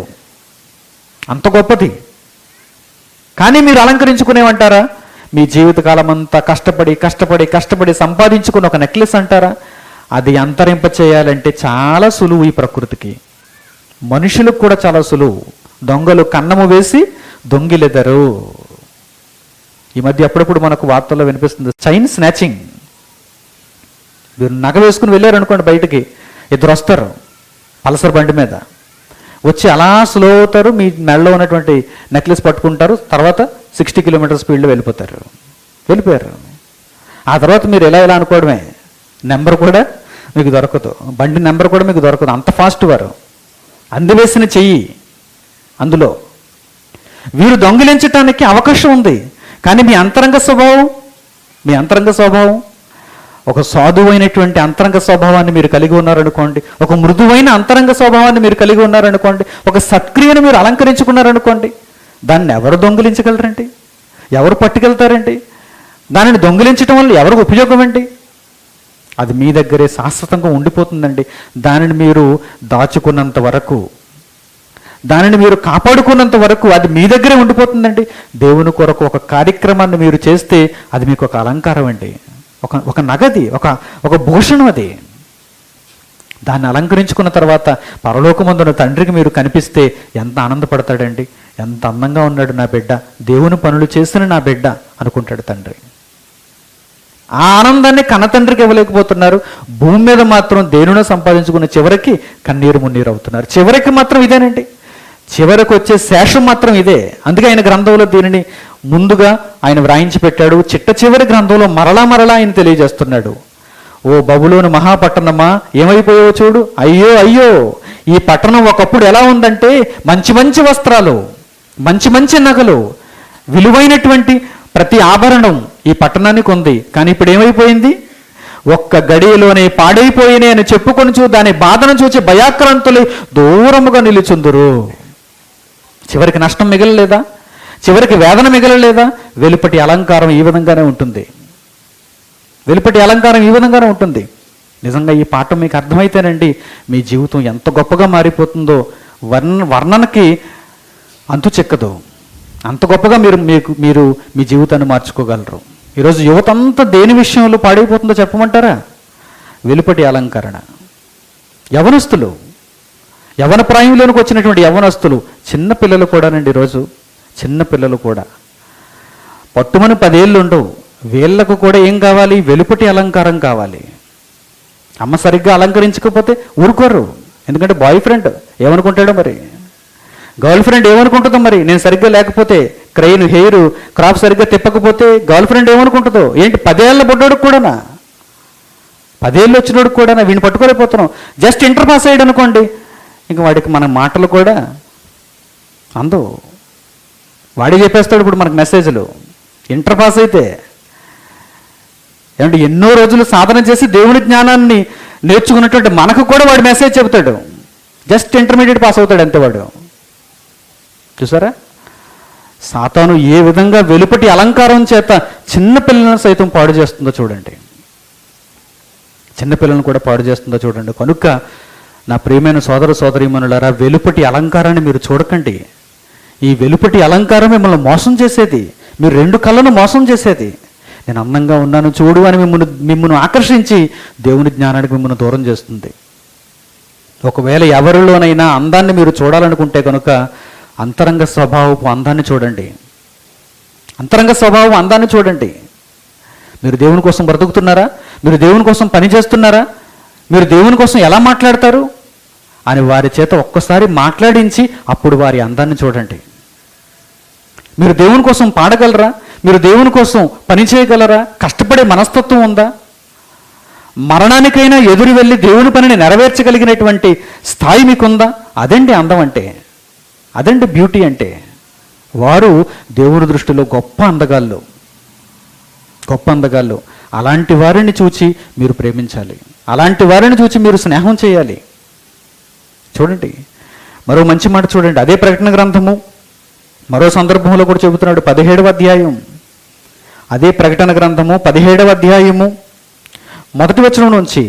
అంత గొప్పది. కానీ మీరు అలంకరించుకునేమంటారా? మీ జీవితకాలం అంతా కష్టపడి కష్టపడి కష్టపడి సంపాదించుకుని ఒక నెక్లెస్ అంటారా? అది అంతరింప చేయాలంటే చాలా సులువు. ఈ ప్రకృతికి, మనుషులకు కూడా చాలా సులువు. దొంగలు కన్నము వేసి దొంగిలెదరు. ఈ మధ్య అప్పుడప్పుడు మనకు వార్తల్లో వినిపిస్తుంది చైన్ స్నాచింగ్. మీరు నగ వేసుకుని వెళ్ళారు అనుకోండి, బయటికి ఇద్దరు వస్తారు పల్సర్ బండి మీద వచ్చి అలా స్లో అవుతారు, మీ మెడలో ఉన్నటువంటి నెక్లెస్ పట్టుకుంటారు, తర్వాత 60 కిలోమీటర్ స్పీడ్లో వెళ్ళిపోయారు. ఆ తర్వాత మీరు ఎలా అనుకోవడమే, నెంబర్ కూడా మీకు దొరకదు, బండి నెంబర్ కూడా మీకు దొరకదు, అంత ఫాస్ట్ వారు. అందివేసిన చెయ్యి అందులో. వీరు దొంగిలించటానికి అవకాశం ఉంది, కానీ మీ అంతరంగ స్వభావం ఒక సాధువైనటువంటి అంతరంగ స్వభావాన్ని మీరు కలిగి ఉన్నారనుకోండి, ఒక మృదువైన అంతరంగ స్వభావాన్ని మీరు కలిగి ఉన్నారనుకోండి, ఒక సత్క్రియను మీరు అలంకరించుకున్నారనుకోండి, దాన్ని ఎవరు దొంగిలించగలరండి? ఎవరు పట్టుకెళ్తారండి? దానిని దొంగిలించడం వల్ల ఎవరికి ఉపయోగం అండి? అది మీ దగ్గరే శాశ్వతంగా ఉండిపోతుందండి. దానిని మీరు దాచుకున్నంత వరకు, దానిని మీరు కాపాడుకున్నంత వరకు అది మీ దగ్గరే ఉండిపోతుందండి. దేవుని కొరకు ఒక కార్యక్రమాన్ని మీరు చేస్తే అది మీకు ఒక అలంకారం అండి, ఒక నగది, ఒక భూషణం అది. దాన్ని అలంకరించుకున్న తర్వాత పరలోకమందున తండ్రికి మీరు కనిపిస్తే ఎంత ఆనందపడతాడండి. ఎంత అందంగా ఉన్నాడు నా బిడ్డ, దేవుని పనులు చేసిన నా బిడ్డ అనుకుంటాడు తండ్రి. ఆ ఆనందాన్ని కన్నతండ్రికి ఇవ్వలేకపోతున్నారు. భూమి మీద మాత్రం దేనినో సంపాదించుకున్న చివరికి కన్నీరు మున్నీరు అవుతున్నారు. చివరికి మాత్రం ఇదేనండి, చివరికి వచ్చే శేషం మాత్రం ఇదే. అందుకే ఆయన గ్రంథంలో దీనిని ముందుగా ఆయన వ్రాయించి పెట్టాడు. చిట్ట చివరి గ్రంథంలో మరలా ఆయన తెలియజేస్తున్నాడు. ఓ బబులోను మహాపట్టణమా, ఏమైపోయావో చూడు. అయ్యో, ఈ పట్టణం ఒకప్పుడు ఎలా ఉందంటే మంచి మంచి వస్త్రాలు, మంచి మంచి నగలు, విలువైనటువంటి ప్రతి ఆభరణం ఈ పట్టణానికి ఉంది. కానీ ఇప్పుడు ఏమైపోయింది? ఒక్క గడియలోనే పాడైపోయినే అని చెప్పుకొనుచు దాని బాధను చూచి భయాక్రాంతులు దూరముగా నిలుచుందురు. చివరికి నష్టం మిగలలేదా? చివరికి వేదన మిగలలేదా? వెలుపటి అలంకారం ఈ విధంగానే ఉంటుంది. నిజంగా ఈ పాఠం మీకు అర్థమైతేనండి మీ జీవితం ఎంత గొప్పగా మారిపోతుందో వర్ణనకి అంతు చెక్కదు. అంత గొప్పగా మీరు మీ జీవితాన్ని మార్చుకోగలరు. ఈరోజు యువత అంతా దేని విషయంలో పాడైపోతుందో చెప్పమంటారా? వెలుపటి అలంకరణ. యవనస్తులు, యవన ప్రాయంలోనికి వచ్చినటువంటి యవనస్తులు, చిన్నపిల్లలు కూడానండి. ఈరోజు చిన్నపిల్లలు కూడా పట్టుమని 10 ఏళ్ళు ఉండవు, వీళ్ళకు కూడా ఏం కావాలి? వెలుపటి అలంకారం కావాలి. అమ్మ సరిగ్గా అలంకరించకపోతే ఊరుకోరు. ఎందుకంటే బాయ్ ఫ్రెండ్ ఏమనుకుంటాడో మరి, గర్ల్ ఫ్రెండ్ ఏమనుకుంటుందో మరి, నేను సరిగ్గా లేకపోతే, హెయిర్ క్రాప్ సరిగ్గా తిప్పకపోతే గర్ల్ ఫ్రెండ్ ఏమనుకుంటుందో ఏంటి? 10 ఏళ్ళ బుడ్డోడికి కూడానా, 10 ఏళ్ళు వచ్చినోడికి కూడానా వీడిని పట్టుకోలేకపోతున్నాం. జస్ట్ ఇంటర్ పాస్ అయ్యాడు అనుకోండి, ఇంక వాడికి మన మాటలు కూడా అందు, వాడే చెప్పేస్తాడు ఇప్పుడు మనకు మెసేజ్లు. ఇంటర్ పాస్ అయితే ఏమంటే ఎన్నో రోజులు సాధన చేసి దేవుని జ్ఞానాన్ని నేర్చుకున్నటువంటి మనకు కూడా వాడు మెసేజ్ చెబుతాడు. జస్ట్ ఇంటర్మీడియట్ పాస్ అవుతాడు అంతే వాడు. చూసారా సాతాను ఏ విధంగా వెలుపటి అలంకారం చేత చిన్నపిల్లలను సైతం పాడు చేస్తుందో చూడండి. చిన్నపిల్లలను కూడా పాడు చేస్తుందో చూడండి. కనుక నా ప్రియమైన సోదర సోదరీమణులారా, వెలుపటి అలంకారాన్ని మీరు చూడకండి. ఈ వెలుపటి అలంకారం మిమ్మల్ని మోసం చేసేది, మీరు 2 కళ్ళను మోసం చేసేది. నేను అందంగా ఉన్నాను చూడు అని మిమ్మల్ని ఆకర్షించి దేవుని జ్ఞానానికి మిమ్మల్ని దూరం చేస్తుంది. ఒకవేళ ఎవరిలోనైనా అందాన్ని మీరు చూడాలనుకుంటే కనుక అంతరంగ స్వభావపు అందాన్ని చూడండి. మీరు దేవుని కోసం బ్రతుకుతున్నారా? మీరు దేవుని కోసం పని చేస్తున్నారా? మీరు దేవుని కోసం ఎలా మాట్లాడతారు అని వారి చేత ఒక్కసారి మాట్లాడించి అప్పుడు వారి అందాన్ని చూడండి. మీరు దేవుని కోసం పాడగలరా? మీరు దేవుని కోసం పని చేయగలరా? కష్టపడే మనస్తత్వం ఉందా? మరణానికైనా ఎదురు వెళ్ళి దేవుని పనిని నెరవేర్చగలిగినటువంటి స్థాయి మీకుందా? అదండి అందం అంటే, అదండి బ్యూటీ అంటే. వారు దేవుని దృష్టిలో గొప్ప అందగాళ్ళు. అలాంటి వారిని చూచి మీరు ప్రేమించాలి, అలాంటి వారిని చూచి మీరు స్నేహం చేయాలి. చూడండి మరో మంచి మాట చూడండి. అదే ప్రకటన గ్రంథము మరో సందర్భంలో కూడా చెబుతున్నాడు. 17వ అధ్యాయం, అదే ప్రకటన గ్రంథము 17వ అధ్యాయము 1వ వచనం నుంచి,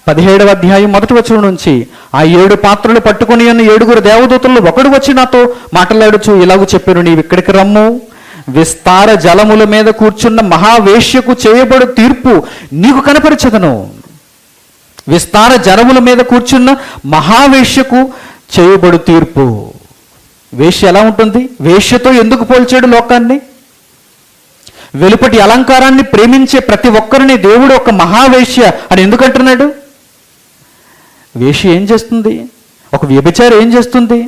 17వ అధ్యాయం 1వ వచనం నుంచి, ఆ 7 పాత్రలు పట్టుకుని ఉన్న 7 దేవదూతల్లో ఒకడు వచ్చి నాతో మాట్లాడుచు ఇలాగూ చెప్పారు, నీవు ఇక్కడికి రమ్ము, విస్తార జలముల మీద కూర్చున్న మహావేశ్యకు చేయబడు తీర్పు నీకు కనపరచదను. విస్తార జలముల మీద కూర్చున్న మహావేశ్యకు చేయబడు తీర్పు. వేశ్య ఎలా ఉంటుంది? వేశ్యతో ఎందుకు పోల్చాడు లోకాన్ని? వెలుపటి అలంకారాన్ని ప్రేమించే ప్రతి ఒక్కరిని దేవుడు ఒక మహావేశ్య అని ఎందుకంటున్నాడు? వేశ్య ఏం చేస్తుంది? ఒక వ్యభిచారి ఏం చేస్తుంది?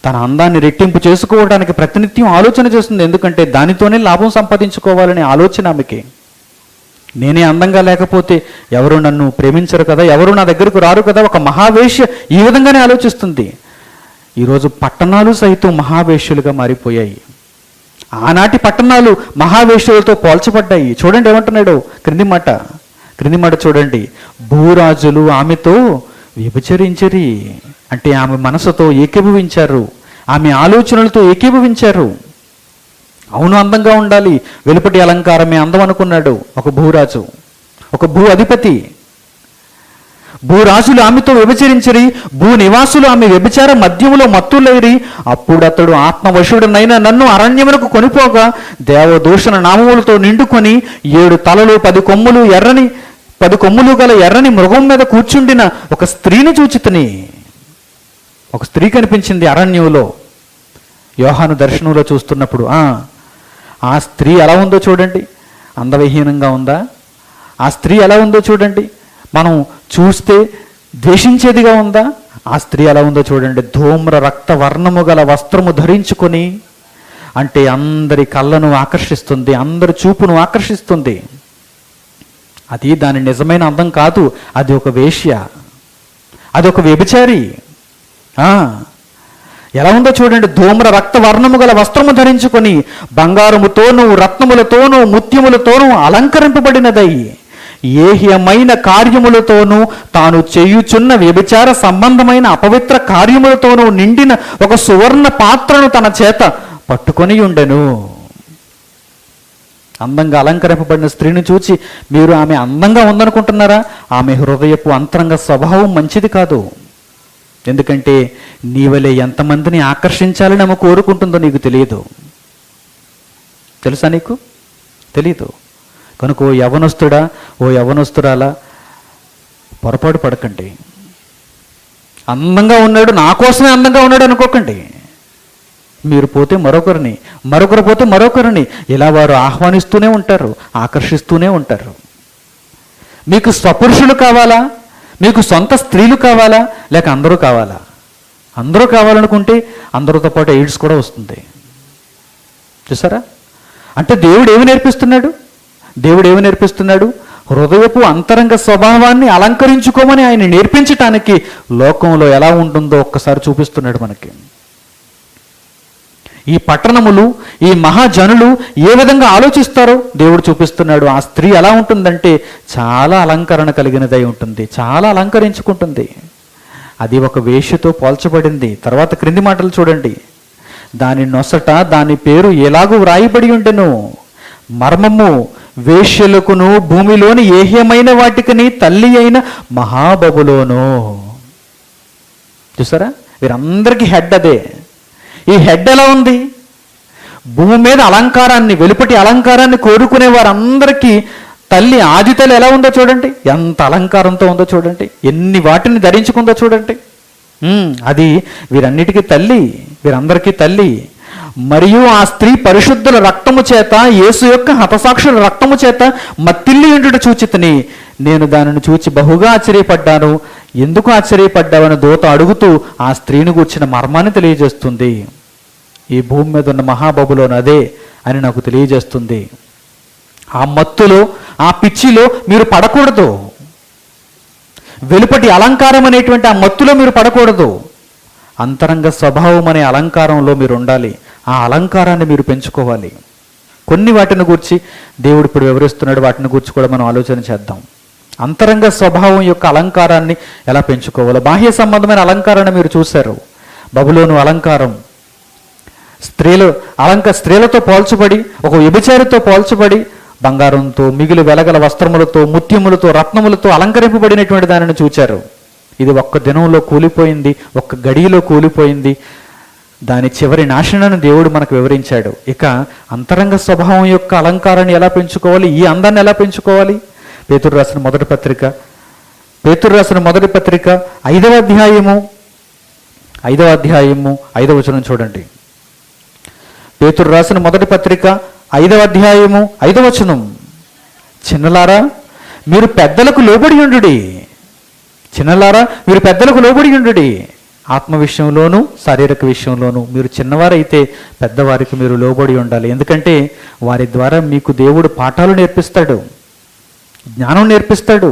తన అందాన్ని రెట్టింపు చేసుకోవడానికి ప్రతినిత్యం ఆలోచన చేస్తుంది. ఎందుకంటే దానితోనే లాభం సంపాదించుకోవాలనే ఆలోచన ఆమెకి. నేనే అందంగా లేకపోతే ఎవరు నన్ను ప్రేమించరు కదా, ఎవరు నా దగ్గరకు రారు కదా. ఒక మహావేశ్య ఈ విధంగానే ఆలోచిస్తుంది. ఈరోజు పట్టణాలు సైతం మహావేశ్యులుగా మారిపోయాయి. ఆనాటి పట్టణాలు మహావేశ్యులతో పోల్చబడ్డాయి. చూడండి ఏమంటున్నాడు క్రింది మాట చూడండి. భూరాజులు ఆమెతో వ్యభిచరించరి, అంటే ఆమె మనసుతో ఏకీభవించారు, ఆమె ఆలోచనలతో ఏకీభవించారు. అవును, అందంగా ఉండాలి, వెలుపటి అలంకారమే అందం అనుకున్నాడు ఒక భూరాజు, ఒక భూ అధిపతి. భూరాజులు ఆమెతో వ్యభిచరించరి, భూ నివాసులు ఆమె వ్యభిచార మద్యములో మత్తులైరి. అప్పుడు అతడు ఆత్మవశుడనైన నన్ను అరణ్యమునకు కొనిపోగా దేవదూషణ నామములతో నిండుకొని 7 తలలు 10 కొమ్ములు గల ఎర్రని మృగం మీద కూర్చుండిన ఒక స్త్రీని చూచితిని. ఒక స్త్రీ కనిపించింది అరణ్యంలో. యోహాను దర్శనంలో చూస్తున్నప్పుడు ఆ స్త్రీ ఎలా ఉందో చూడండి. అందవిహీనంగా ఉందా? ఆ స్త్రీ ఎలా ఉందో చూడండి. మనం చూస్తే ద్వేషించేదిగా ఉందా? ఆ స్త్రీ ఎలా ఉందో చూడండి. ధూమ్ర రక్త వర్ణము గల వస్త్రము ధరించుకొని, అంటే అందరి కళ్ళను ఆకర్షిస్తుంది, అందరి చూపును ఆకర్షిస్తుంది. అది దాని నిజమైన అందం కాదు, అది ఒక వేశ్య, అది ఒక వ్యభిచారి. ఎలా ఉందో చూడండి. ధూమ్ర రక్త వర్ణము గల వస్త్రము ధరించుకొని, బంగారముతోనూ రత్నములతోనూ ముత్యములతోనూ అలంకరింపబడినదై, ఏహ్యమైన కార్యములతోనూ తాను చేయుచున్న వ్యభిచార సంబంధమైన అపవిత్ర కార్యములతోనూ నిండిన ఒక సువర్ణ పాత్రను తన చేత పట్టుకొని ఉండెను. అందంగా అలంకరింపబడిన స్త్రీని చూచి మీరు ఆమె అందంగా ఉందనుకుంటున్నారా? ఆమె హృదయపు అంతరంగ స్వభావం మంచిది కాదు. ఎందుకంటే నీవలే ఎంతమందిని ఆకర్షించాలని ఆమె కోరుకుంటుందో నీకు తెలియదు. తెలుసా? నీకు తెలీదు. కనుక ఓ యవనస్తుడా, ఓ యవనస్తురాలా, పొరపాటు పడకండి. అందంగా ఉన్నాడు, నా కోసమే అందంగా ఉన్నాడు అనుకోకండి. మీరు పోతే మరొకరిని, మరొకరు పోతే మరొకరిని, ఇలా వారు ఆహ్వానిస్తూనే ఉంటారు, ఆకర్షిస్తూనే ఉంటారు. మీకు స్వపురుషులు కావాలా? మీకు సొంత స్త్రీలు కావాలా? లేక అందరూ కావాలా? అందరూ కావాలనుకుంటే అందరితో పాటు ఎయిడ్స్ కూడా వస్తుంది. చూసారా? అంటే దేవుడు ఏమి నేర్పిస్తున్నాడు? హృదయపు అంతరంగ స్వభావాన్ని అలంకరించుకోమని ఆయన నేర్పించటానికి లోకంలో ఎలా ఉంటుందో ఒక్కసారి చూపిస్తున్నాడు మనకి. ఈ పట్టణములు, ఈ మహాజనులు ఏ విధంగా ఆలోచిస్తారో దేవుడు చూపిస్తున్నాడు. ఆ స్త్రీ ఎలా ఉంటుందంటే చాలా అలంకరణ కలిగినదై ఉంటుంది, చాలా అలంకరించుకుంటుంది. అది ఒక వేశ్యతో పోల్చబడింది. తర్వాత క్రింది మాటలు చూడండి. దాని నొసట దాని పేరు ఎలాగూ వ్రాయబడి ఉండెను, మర్మము వేశ్యలకును భూమిలోని ఏహ్యమైన వాటికిని తల్లి అయిన మహాబబులోను. చూసారా? వీరందరికీ హెడ్ అదే. ఈ హెడ్ ఎలా ఉంది? భూమి మీద అలంకారాన్ని, వెలుపటి అలంకారాన్ని కోరుకునే వారందరికీ తల్లి, ఆది తల్లి ఎలా ఉందో చూడండి. ఎంత అలంకారంతో ఉందో చూడండి, ఎన్ని వాటిని ధరించుకుందో చూడండి. అది వీరన్నిటికీ తల్లి, వీరందరికీ తల్లి. మరియు ఆ స్త్రీ పరిశుద్ధుల రక్తము చేత, యేసు యొక్క హతసాక్షుల రక్తము చేత మత్తిల్లి ఉండుట చూచితిని. నేను దానిని చూచి బహుగా ఆశ్చర్యపడ్డాను. ఎందుకు ఆశ్చర్యపడ్డావని దూత అడుగుతూ ఆ స్త్రీని గూర్చిన మర్మాన్ని తెలియజేస్తుంది. ఈ భూమి మీద ఉన్న మహాబబులోను అదే అని నాకు తెలియజేస్తుంది. ఆ మత్తులో, ఆ పిచ్చిలో మీరు పడకూడదు. వెలుపటి అలంకారం అనేటువంటి ఆ మత్తులో మీరు పడకూడదు. అంతరంగ స్వభావం అనే అలంకారంలో మీరు ఉండాలి. ఆ అలంకారాన్ని మీరు పెంచుకోవాలి. కొన్ని వాటిని గురించి దేవుడు ఇప్పుడు వివరిస్తున్నాడు, వాటిని గురించి కూడా మనం ఆలోచన చేద్దాం. అంతరంగ స్వభావం యొక్క అలంకారాన్ని ఎలా పెంచుకోవాలో. బాహ్య సంబంధమైన అలంకారాన్ని మీరు చూశారు. బబులోను అలంకారం స్త్రీలతో పోల్చబడి, ఒక వ్యభిచారితో పోల్చబడి, బంగారంతో, మిగిలి వెలగల వస్త్రములతో, ముత్యములతో, రత్నములతో అలంకరింపబడినటువంటి దానిని చూచారు. ఇది ఒక్క దినంలో కూలిపోయింది, ఒక్క గడియలో కూలిపోయింది. దాని చివరి నాశనాన్ని దేవుడు మనకు వివరించాడు. ఇక అంతరంగ స్వభావం యొక్క అలంకారాన్ని ఎలా పెంచుకోవాలి, ఈ అందాన్ని ఎలా పెంచుకోవాలి? పేతురు రాసిన మొదటి పత్రిక 5వ అధ్యాయము 5వ వచనం చూడండి. పేతురు రాసిన మొదటి పత్రిక 5వ అధ్యాయము 5వ వచనం, చిన్నలారా మీరు పెద్దలకు లోబడి ఉండుడి. చిన్నలారా మీరు పెద్దలకు లోబడి ఉండుడి. ఆత్మ విషయంలోనూ శారీరక విషయంలోనూ మీరు చిన్నవారైతే పెద్దవారికి మీరు లోబడి ఉండాలి. ఎందుకంటే వారి ద్వారా మీకు దేవుడు పాఠాలు నేర్పిస్తాడు, జ్ఞానం నేర్పిస్తాడు,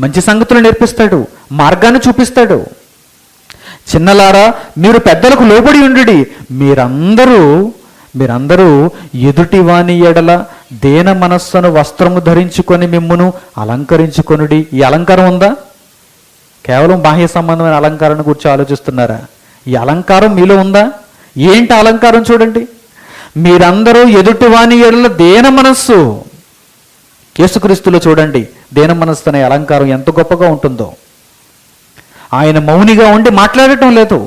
మంచి సంగతులు నేర్పిస్తాడు, మార్గాన్ని చూపిస్తాడు. చిన్నలారా మీరు పెద్దలకు లోబడి ఉండుడి. మీరందరూ ఎదుటి వాని ఎడల దేన మనస్సును వస్త్రము ధరించుకొని మిమ్మును అలంకరించుకొనుడి. ఈ అలంకారం ఉందా? కేవలం బాహ్య సంబంధమైన అలంకారాన్ని గురించి ఆలోచిస్తున్నారా? ఈ అలంకారం మీలో ఉందా? ఏంటి అలంకారం చూడండి. మీరందరూ ఎదుటి వాని ఎడల దేన మనస్సు. యేసుక్రీస్తులో చూడండి, దేన మనస్సు అనే అలంకారం ఎంత గొప్పగా ఉంటుందో. ఆయన మౌనిగా ఉండి మాట్లాడటం లేదు.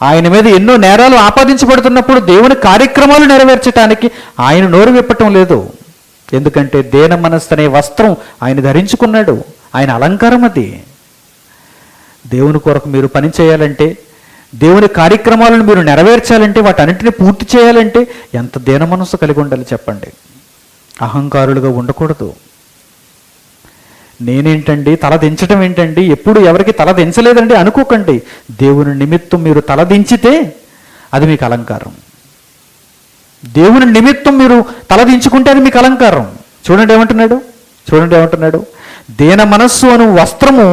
ఆయన మీద ఎన్నో నేరాలు ఆపాదించబడుతున్నప్పుడు దేవుని కార్యక్రమాలు నెరవేర్చడానికి ఆయన నోరు విప్పటం లేదు. ఎందుకంటే దేన మనస్సు అనే వస్త్రం ఆయన ధరించుకున్నాడు. ఆయన అలంకారం అది. దేవుని కొరకు మీరు పని చేయాలంటే, దేవుని కార్యక్రమాలను మీరు నెరవేర్చాలంటే, వాటన్నిటిని పూర్తి చేయాలంటే ఎంత దేన మనస్సు కలిగి ఉండాలి చెప్పండి. అహంకారులుగా ఉండకూడదు. నేనేంటండి, తల దించడం ఏంటండి, ఎప్పుడు ఎవరికి తల దించలేదండి అనుకోకండి. దేవుని నిమిత్తం మీరు తల దించితే అది మీకు అలంకారం. దేవుని నిమిత్తం మీరు తల దించుకుంటే అది మీకు అలంకారం. చూడండి ఏమంటున్నాడు. దేన మనస్సు అను వస్త్రము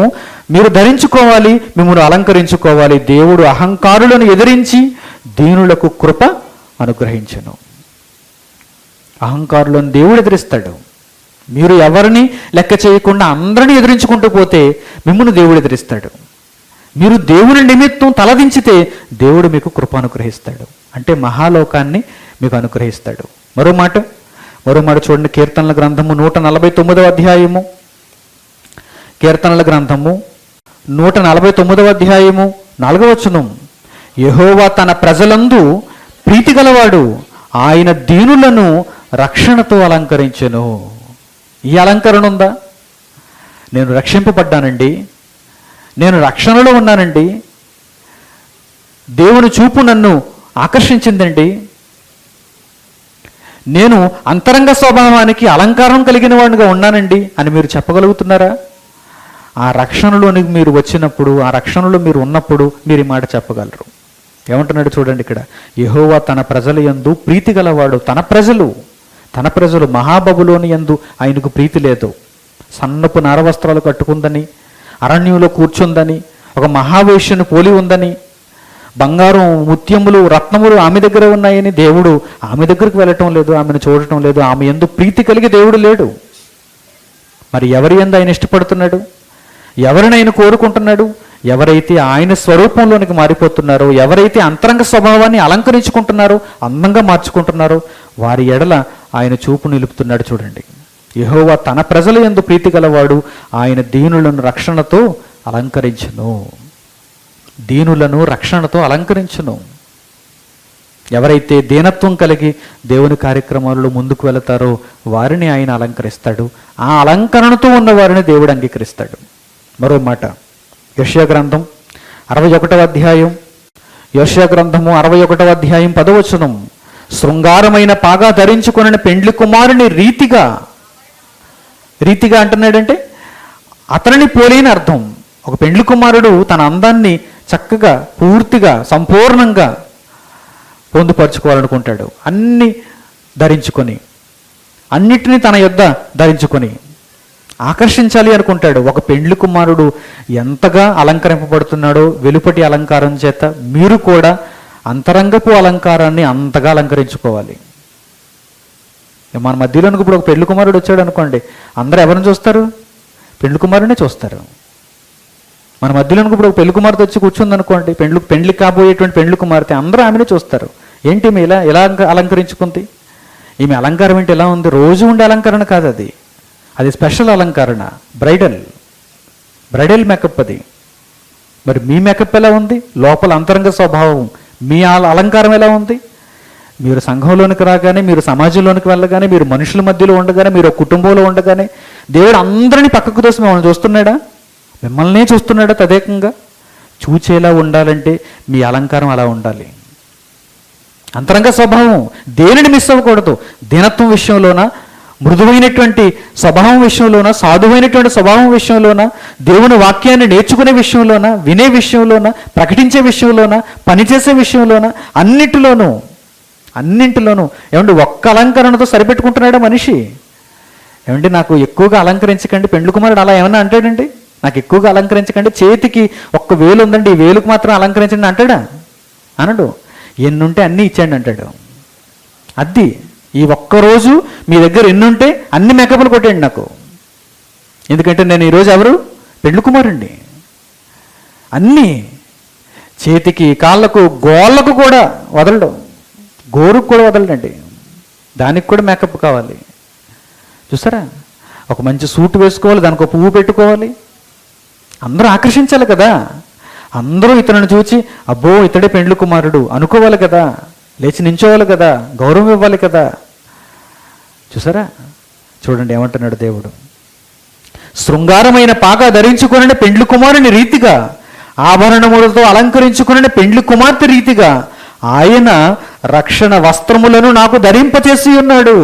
మీరు ధరించుకోవాలి, మిమ్మల్ని అలంకరించుకోవాలి. దేవుడు అహంకారులను ఎదిరించి దీనులకు కృప అనుగ్రహించును. అహంకారులను దేవుడు ఎదిరిస్తాడు. మీరు ఎవరిని లెక్క చేయకుండా అందరినీ ఎదిరించుకుంటూ పోతే మిమ్మల్ని దేవుడు ఎదిరిస్తాడు. మీరు దేవుని నిమిత్తం తలదించితే దేవుడు మీకు కృప అనుగ్రహిస్తాడు. అంటే మహాలోకాన్ని మీకు అనుగ్రహిస్తాడు. మరో మాట చూడండి. కీర్తనల గ్రంథము 149వ అధ్యాయము. కీర్తనల గ్రంథము 149వ అధ్యాయము 4వ వచనం, యెహోవా తన ప్రజలందు ప్రీతి గలవాడు, ఆయన దీనులను రక్షణతో అలంకరించెను. ఈ అలంకరణ ఉందా? నేను రక్షింపబడ్డానండి, నేను రక్షణలో ఉన్నానండి, దేవుని చూపు నన్ను ఆకర్షించిందండి, నేను అంతరంగ స్వభావానికి అలంకారం కలిగిన వాడిగా ఉన్నానండి అని మీరు చెప్పగలుగుతున్నారా? ఆ రక్షణలోనికి మీరు వచ్చినప్పుడు, ఆ రక్షణలో మీరు ఉన్నప్పుడు మీరు ఈ మాట చెప్పగలరు. ఏమంటున్నాడు చూడండి ఇక్కడ, యెహోవా తన ప్రజల యందు ప్రీతి గలవాడు. తన ప్రజలు మహాబబులోని యందు ఆయనకు ప్రీతి లేదు. సన్నపు నారవస్త్రాలు కట్టుకుందని, అరణ్యంలో కూర్చుందని, ఒక మహావేశ్యను పోలి ఉందని, బంగారం ముత్యములు రత్నములు ఆమె దగ్గర ఉన్నాయని దేవుడు ఆమె దగ్గరకు వెళ్ళటం లేదు, ఆమెను చూడటం లేదు. ఆమె యందు ప్రీతి కలిగి దేవుడు లేడు. మరి ఎవరి యందు ఆయన ఇష్టపడుతున్నాడు? ఎవరిని ఆయన కోరుకుంటున్నాడు? ఎవరైతే ఆయన స్వరూపంలోనికి మారిపోతున్నారో, ఎవరైతే అంతరంగ స్వభావాన్ని అలంకరించుకుంటున్నారో, అందంగా మార్చుకుంటున్నారో వారి ఎడల ఆయన చూపు నిలుపుతున్నాడు. చూడండి, యెహోవా తన ప్రజల యందు ప్రీతి గలవాడు, ఆయన దీనులను రక్షణతో అలంకరించును. ఎవరైతే దీనత్వం కలిగి దేవుని కార్యక్రమాలలో ముందుకు వెళతారో వారిని ఆయన అలంకరిస్తాడు. ఆ అలంకరణతో ఉన్న వారిని దేవుడు అంగీకరిస్తాడు. మరో మాట, యెషయా గ్రంథం 61వ అధ్యాయం, యెషయా గ్రంథము 61వ అధ్యాయం 10వ వచనం, శృంగారమైన పాగా ధరించుకొనిన పెండ్లి కుమారుని రీతిగా అంటున్నాడంటే అతనిని పోలేని అర్థం. ఒక పెండ్లి కుమారుడు తన అందాన్ని చక్కగా పూర్తిగా సంపూర్ణంగా పొందుపరుచుకోవాలనుకుంటాడు. అన్ని ధరించుకొని, అన్నిటినీ తన యొద్ద ధరించుకొని ఆకర్షించాలి అనుకుంటాడు. ఒక పెండ్లి కుమారుడు ఎంతగా అలంకరింపబడుతున్నాడో వెలుపటి అలంకారం చేత, మీరు కూడా అంతరంగపు అలంకారాన్ని అంతగా అలంకరించుకోవాలి. మన మధ్యలోనికి ఇప్పుడు ఒక పెళ్లి కుమారుడు వచ్చాడు అనుకోండి, అందరూ ఎవరిని చూస్తారు? పెళ్లి కుమారుడినే చూస్తారు. మన మధ్యలోనికి ఇప్పుడు ఒక పెళ్లి కుమార్తె వచ్చి కూర్చుంది అనుకోండి, పెళ్లి కాబోయేటువంటి పెళ్లి కుమార్తె, అందరూ ఆమెనే చూస్తారు. ఏంటి ఈమె ఎలా అలంకరించుకుంది? ఈమె అలంకారం ఏంటి ఎలా ఉంది? రోజు ఉండే అలంకరణ కాదు అది, అది స్పెషల్ అలంకరణ, బ్రైడల్ మేకప్ అది. మరి మీ మేకప్ ఎలా ఉంది? లోపల అంతరంగ స్వభావం, మీ అలంకారం ఎలా ఉంది? మీరు సంఘంలోనికి రాగానే, మీరు సమాజంలోనికి వెళ్ళగానే, మీరు మనుషుల మధ్యలో ఉండగానే, మీరు కుటుంబంలో ఉండగానే దేవుడు అందరినీ పక్కకు తోసి మిమ్మల్ని చూస్తున్నాడా? మిమ్మల్నే చూస్తున్నాడా? తదేకంగా చూచేలా ఉండాలంటే మీ అలంకారం అలా ఉండాలి. అంతరంగ స్వభావం దేనిని మిస్ అవ్వకూడదు. దీనత్వం విషయంలోన, మృదువైనటువంటి స్వభావం విషయంలోన, సాధువైనటువంటి స్వభావం విషయంలోన, దేవుని వాక్యాన్ని నేర్చుకునే విషయంలోన, వినే విషయంలోన, ప్రకటించే విషయంలోన, పనిచేసే విషయంలోన, అన్నింటిలోనూ ఏమండి ఒక్క అలంకరణతో సరిపెట్టుకుంటున్నాడా మనిషి? ఏమండి నాకు ఎక్కువగా అలంకరించకండి, పెండ్లి కుమారుడు అలా ఏమన్నా అంటాడండి? నాకు ఎక్కువగా అలంకరించకండి, చేతికి ఒక్క వేలు ఉందండి, ఈ వేలుకు మాత్రం అలంకరించండి అంటాడా? అనడు. ఎన్నుంటే అన్నీ ఇచ్చాడు అంటాడు. అది ఈ ఒక్కరోజు మీ దగ్గర ఎన్నుంటే అన్ని మేకప్లు కొట్టండి నాకు, ఎందుకంటే నేను ఈరోజు ఎవరు? పెండ్లి కుమారుండి. అన్నీ చేతికి, కాళ్ళకు, గోళ్ళకు కూడా వదలడు, గోరుకు కూడా వదలడండి, దానికి కూడా మేకప్ కావాలి. చూసారా, ఒక మంచి సూట్ వేసుకోవాలి, దానికి ఒక పువ్వు పెట్టుకోవాలి, అందరూ ఆకర్షించాలి కదా, అందరూ ఇతరులను చూచి అబ్బో ఇతడే పెండ్లి కుమారుడు అనుకోవాలి కదా, లేచి నించోవాలి కదా, గౌరవం ఇవ్వాలి కదా. చూసారా, చూడండి ఏమంటున్నాడు దేవుడు, శృంగారమైన పాక ధరించుకుని పెండ్లి కుమారుని రీతిగా, ఆభరణములతో అలంకరించుకుని పెండ్లి కుమార్తె రీతిగా ఆయన రక్షణ వస్త్రములను నాకు ధరింపచేసి ఉన్నాడు.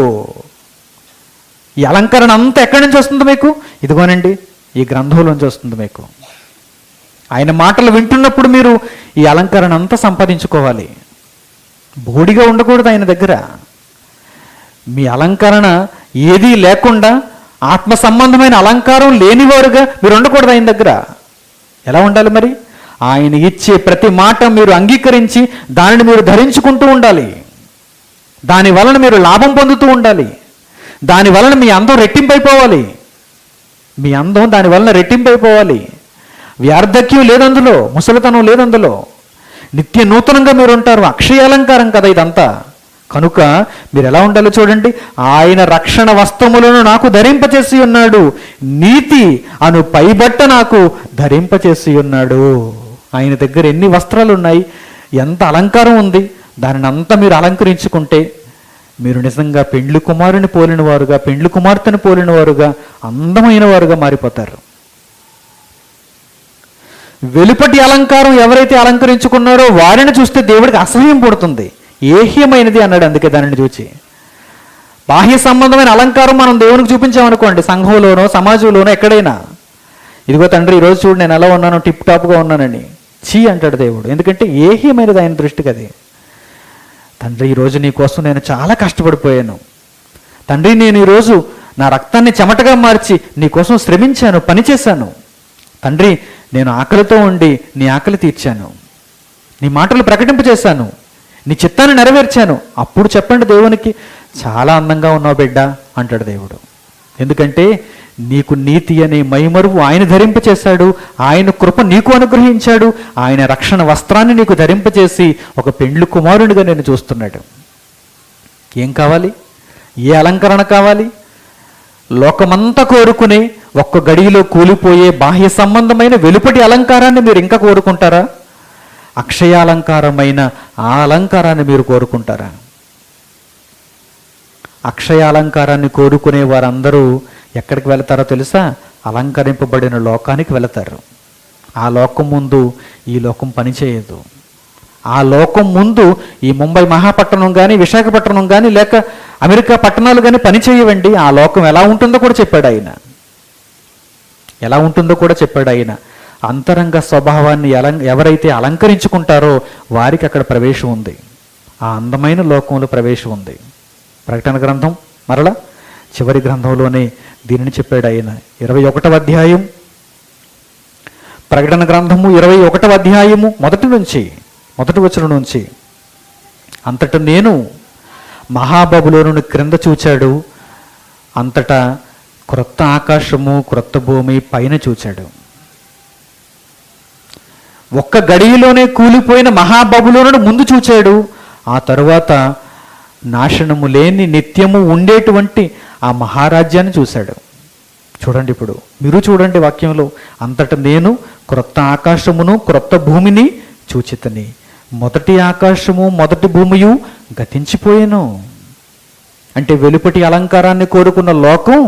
ఈ అలంకరణ అంతా ఎక్కడి నుంచి వస్తుంది మీకు? ఇదిగోనండి ఈ గ్రంథంలోంచి వస్తుంది మీకు. ఆయన మాటలు వింటున్నప్పుడు మీరు ఈ అలంకరణ అంతా సంపాదించుకోవాలి. బోడిగా ఉండకూడదు ఆయన దగ్గర. మీ అలంకరణ ఏదీ లేకుండా, ఆత్మ సంబంధమైన అలంకారం లేనివారుగా మీరు ఉండకూడదు ఆయన దగ్గర. ఎలా ఉండాలి మరి? ఆయన ఇచ్చే ప్రతి మాట మీరు అంగీకరించి దానిని మీరు ధరించుకుంటూ ఉండాలి. దాని వలన మీరు లాభం పొందుతూ ఉండాలి. దాని వలన మీ అందం రెట్టింపైపోవాలి. మీ అందం దాని వలన రెట్టింపైపోవాలి. వ్యార్ధక్యం లేదందులో, ముసలితనం లేదందులో, నిత్య నూతనంగా మీరు ఉంటారు. అక్షయ అలంకారం కదా ఇదంతా. కనుక మీరు ఎలా ఉండాలో చూడండి, ఆయన రక్షణ వస్త్రములను నాకు ధరింపచేసి ఉన్నాడు, నీతి అను పైబట్ట నాకు ధరింపచేసి ఉన్నాడు. ఆయన దగ్గర ఎన్ని వస్త్రాలు ఉన్నాయి, ఎంత అలంకారం ఉంది, దానిని అంతా మీరు అలంకరించుకుంటే మీరు నిజంగా పెండ్లి కుమారుని పోలిన వారుగా, పెండ్లి కుమార్తెను పోలిన వారుగా, అందమైన వారుగా మారిపోతారు. వెలుపటి అలంకారం ఎవరైతే అలంకరించుకున్నారో వారిని చూస్తే దేవుడికి అసహ్యం పుడుతుంది. ఏహ్యమైనది అన్నాడు అందుకే దానిని చూచి. బాహ్య సంబంధమైన అలంకారం మనం దేవునికి చూపించామనుకోండి, సంఘంలోనో సమాజంలోనో ఎక్కడైనా, ఇదిగో తండ్రి ఈరోజు చూడు నేను ఎలా ఉన్నాను, టిప్ టాప్గా ఉన్నానని చీ అంటాడు దేవుడు. ఎందుకంటే ఏహ్యమైనది ఆయన దృష్టికి అది. తండ్రి ఈరోజు నీ కోసం నేను చాలా కష్టపడిపోయాను, తండ్రి నేను ఈరోజు నా రక్తాన్ని చెమటగా మార్చి నీ కోసం శ్రమించాను, పనిచేశాను, తండ్రి నేను ఆకలితో ఉండి నీ ఆకలి తీర్చాను, నీ మాటలు ప్రకటింపచేశాను, నీ చిత్తాన్ని నెరవేర్చాను. అప్పుడు చెప్పండి దేవునికి, చాలా అందంగా ఉన్నావు బిడ్డ అంటాడు దేవుడు. ఎందుకంటే నీకు నీతి అనే మైమరువు ఆయన ధరింపచేశాడు, ఆయన కృప నీకు అనుగ్రహించాడు, ఆయన రక్షణ వస్త్రాన్ని నీకు ధరింపచేసి ఒక పెండ్లి కుమారునిగా నేను చూస్తున్నాడు. ఏం కావాలి? ఏ అలంకరణ కావాలి? లోకమంతా కోరుకునే ఒక్క గడిలో కూలిపోయే బాహ్య సంబంధమైన వెలుపటి అలంకారాన్ని మీరు ఇంకా కోరుకుంటారా? అక్షయాలంకారమైన ఆ అలంకారాన్ని మీరు కోరుకుంటారా? అక్షయాలంకారాన్ని కోరుకునే వారందరూ ఎక్కడికి వెళతారో తెలుసా? అలంకరింపబడిన లోకానికి వెళతారు. ఆ లోకం ముందు ఈ లోకం పనిచేయదు. ఆ లోకం ముందు ఈ ముంబై మహాపట్టణం కానీ, విశాఖపట్నం కానీ, లేక అమెరికా పట్టణాలు కానీ పనిచేయవండి. ఆ లోకం ఎలా ఉంటుందో కూడా చెప్పాడు ఆయన. ఎలా ఉంటుందో కూడా చెప్పాడు ఆయన. అంతరంగ స్వభావాన్ని ఎవరైతే అలంకరించుకుంటారో వారికి అక్కడ ప్రవేశం ఉంది. ఆ అందమైన లోకంలో ప్రవేశం ఉంది. ప్రకటన గ్రంథం మరలా చివరి గ్రంథంలోనే దీనిని చెప్పాడు ఆయన. 21వ అధ్యాయం, ప్రకటన గ్రంథము 21వ అధ్యాయము మొదటి వచనం నుంచి, అంతటా నేను మహాబబులోనును క్రింద చూచాడు, అంతటా క్రొత్త ఆకాశము క్రొత్త భూమి పైన చూచాడు. ఒక్క గడియలోనే కూలిపోయిన మహాబబులోనును ముందు చూచాడు. ఆ తరువాత నాశనము లేని నిత్యము ఉండేటువంటి ఆ మహారాజ్యాన్ని చూశాడు. చూడండి, ఇప్పుడు మీరు చూడండి వాక్యంలో, అంతటా నేను క్రొత్త ఆకాశమును క్రొత్త భూమిని చూచితని, మొదటి ఆకాశము మొదటి భూమియు గతించిపోయాను. అంటే వెలుపటి అలంకారాన్ని కోరుకున్న లోకం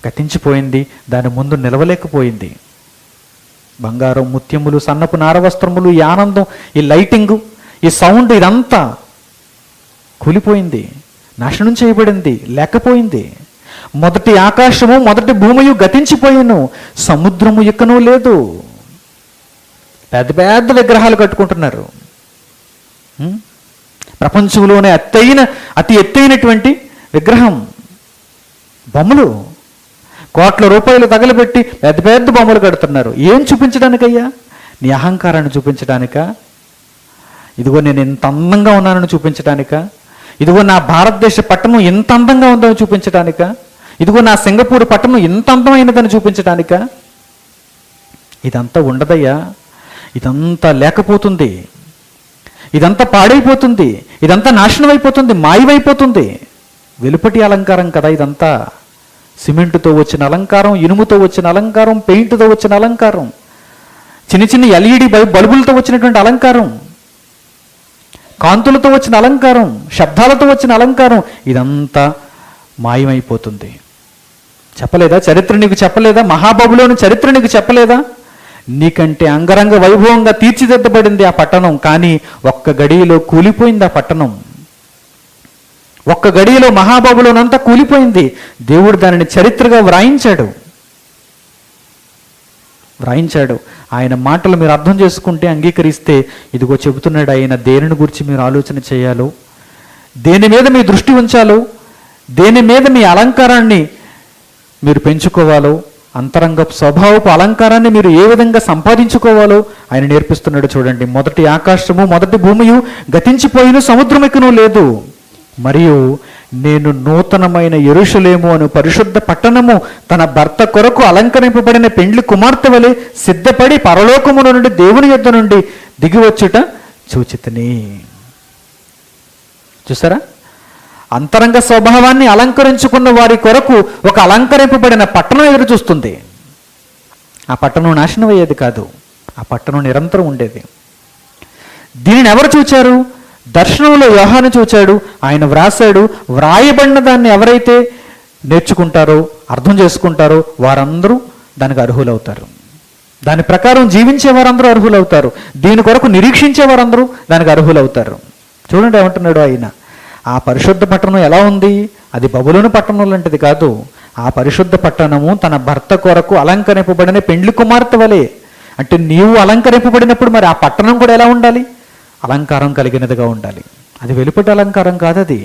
గతించిపోయింది, దాని ముందు నిలవలేకపోయింది. బంగారం, ముత్యములు, సన్నపు నారవస్త్రములు, ఈ ఆనందం, ఈ లైటింగు, ఈ సౌండ్, ఇదంతా కూలిపోయింది, నాశనం చేయబడింది, లేకపోయింది. మొదటి ఆకాశము మొదటి భూమియు గతించిపోయాను, సముద్రము ఇకనూ లేదు. పెద్ద పెద్ద విగ్రహాలు కట్టుకుంటున్నారు. ప్రపంచంలోనే అతి ఎత్తైనటువంటి విగ్రహం, బొమ్మలు, కోట్ల రూపాయలు తగలబెట్టి పెద్ద పెద్ద బొమ్మలు కడుతున్నారు. ఏం చూపించడానికయ్యా? నీ అహంకారాన్ని చూపించడానికా? ఇదిగో నేను ఎంత అందంగా ఉన్నానని చూపించడానికా? ఇదిగో నా భారతదేశ పట్టణం ఎంత అందంగా ఉందని చూపించడానికా? ఇదిగో నా సింగపూర్ పట్టణం ఎంత అందమైనదని చూపించడానికా? ఇదంతా ఉండదయ్యా. ఇదంతా లేకపోతుంది, ఇదంతా పాడైపోతుంది, ఇదంతా నాశనం అయిపోతుంది, మాయమైపోతుంది. వెలుపటి అలంకారం కదా ఇదంతా. సిమెంటుతో వచ్చిన అలంకారం, ఇనుముతో వచ్చిన అలంకారం, పెయింట్తో వచ్చిన అలంకారం, చిన్న చిన్న ఎల్ఈడి బల్బులతో వచ్చినటువంటి అలంకారం, కాంతులతో వచ్చిన అలంకారం, శబ్దాలతో వచ్చిన అలంకారం, ఇదంతా మాయమైపోతుంది. చెప్పలేదా? చరిత్ర నీకు చెప్పలేదా? మహాబబులోని చరిత్ర నీకు చెప్పలేదా? నీకంటే అంగరంగ వైభవంగా తీర్చిదిద్దబడింది ఆ పట్టణం, కానీ ఒక్క గడియలో కూలిపోయింది ఆ పట్టణం. ఒక్క గడియలో మహాబబులోనంతా కూలిపోయింది. దేవుడు దానిని చరిత్రగా వ్రాయించాడు. ఆయన మాటలు మీరు అర్థం చేసుకుంటే, అంగీకరిస్తే, ఇదిగో చెబుతున్నాడు ఆయన దేనిని గురించి మీరు ఆలోచన చేయాలో, దేని మీద మీ దృష్టి ఉంచాలో, దేని మీద మీ అలంకారాన్ని మీరు పెంచుకోవాలో, అంతరంగ స్వభావపు అలంకారాన్ని మీరు ఏ విధంగా సంపాదించుకోవాలో ఆయన నేర్పిస్తున్నాడు. చూడండి, మొదటి ఆకాశము మొదటి భూమియు గతించిపోయిన, సముద్రమెక్కునూ లేదు, మరియు నేను నూతనమైన యెరూషలేము అను పరిశుద్ధ పట్టణము తన భర్త కొరకు అలంకరింపబడిన పెండ్లి కుమార్తె వలె సిద్ధపడి పరలోకముల నుండి దేవుని యొద్ద నుండి దిగివచ్చుట చూచితిని. చూసారా? అంతరంగ స్వభావాన్ని అలంకరించుకున్న వారి కొరకు ఒక అలంకరింపబడిన పట్టణం ఎదురు చూస్తుంది. ఆ పట్టణం నాశనం అయ్యేది కాదు, ఆ పట్టణం నిరంతరం ఉండేది. దీనిని ఎవరు చూచారు? దర్శనంలో యోహాను చూచాడు, ఆయన వ్రాసాడు. వ్రాయబడిన దాన్ని ఎవరైతే నేర్చుకుంటారో, అర్థం చేసుకుంటారో వారందరూ దానికి అర్హులవుతారు. దాని ప్రకారం జీవించే వారందరూ అర్హులవుతారు. దీని కొరకు నిరీక్షించే వారందరూ దానికి అర్హులవుతారు. చూడండి ఏమంటున్నాడు ఆయన. ఆ పరిశుద్ధ పట్టణం ఎలా ఉంది? అది బబులోను పట్టణం లాంటిది కాదు. ఆ పరిశుద్ధ పట్టణము తన భర్త కొరకు అలంకరింపబడిన పెండ్లి కుమార్తె వలె. అంటే నీవు అలంకరింపబడినప్పుడు మరి ఆ పట్టణం కూడా ఎలా ఉండాలి? అలంకారం కలిగినదిగా ఉండాలి. అది వెలుపటి అలంకారం కాదు, అది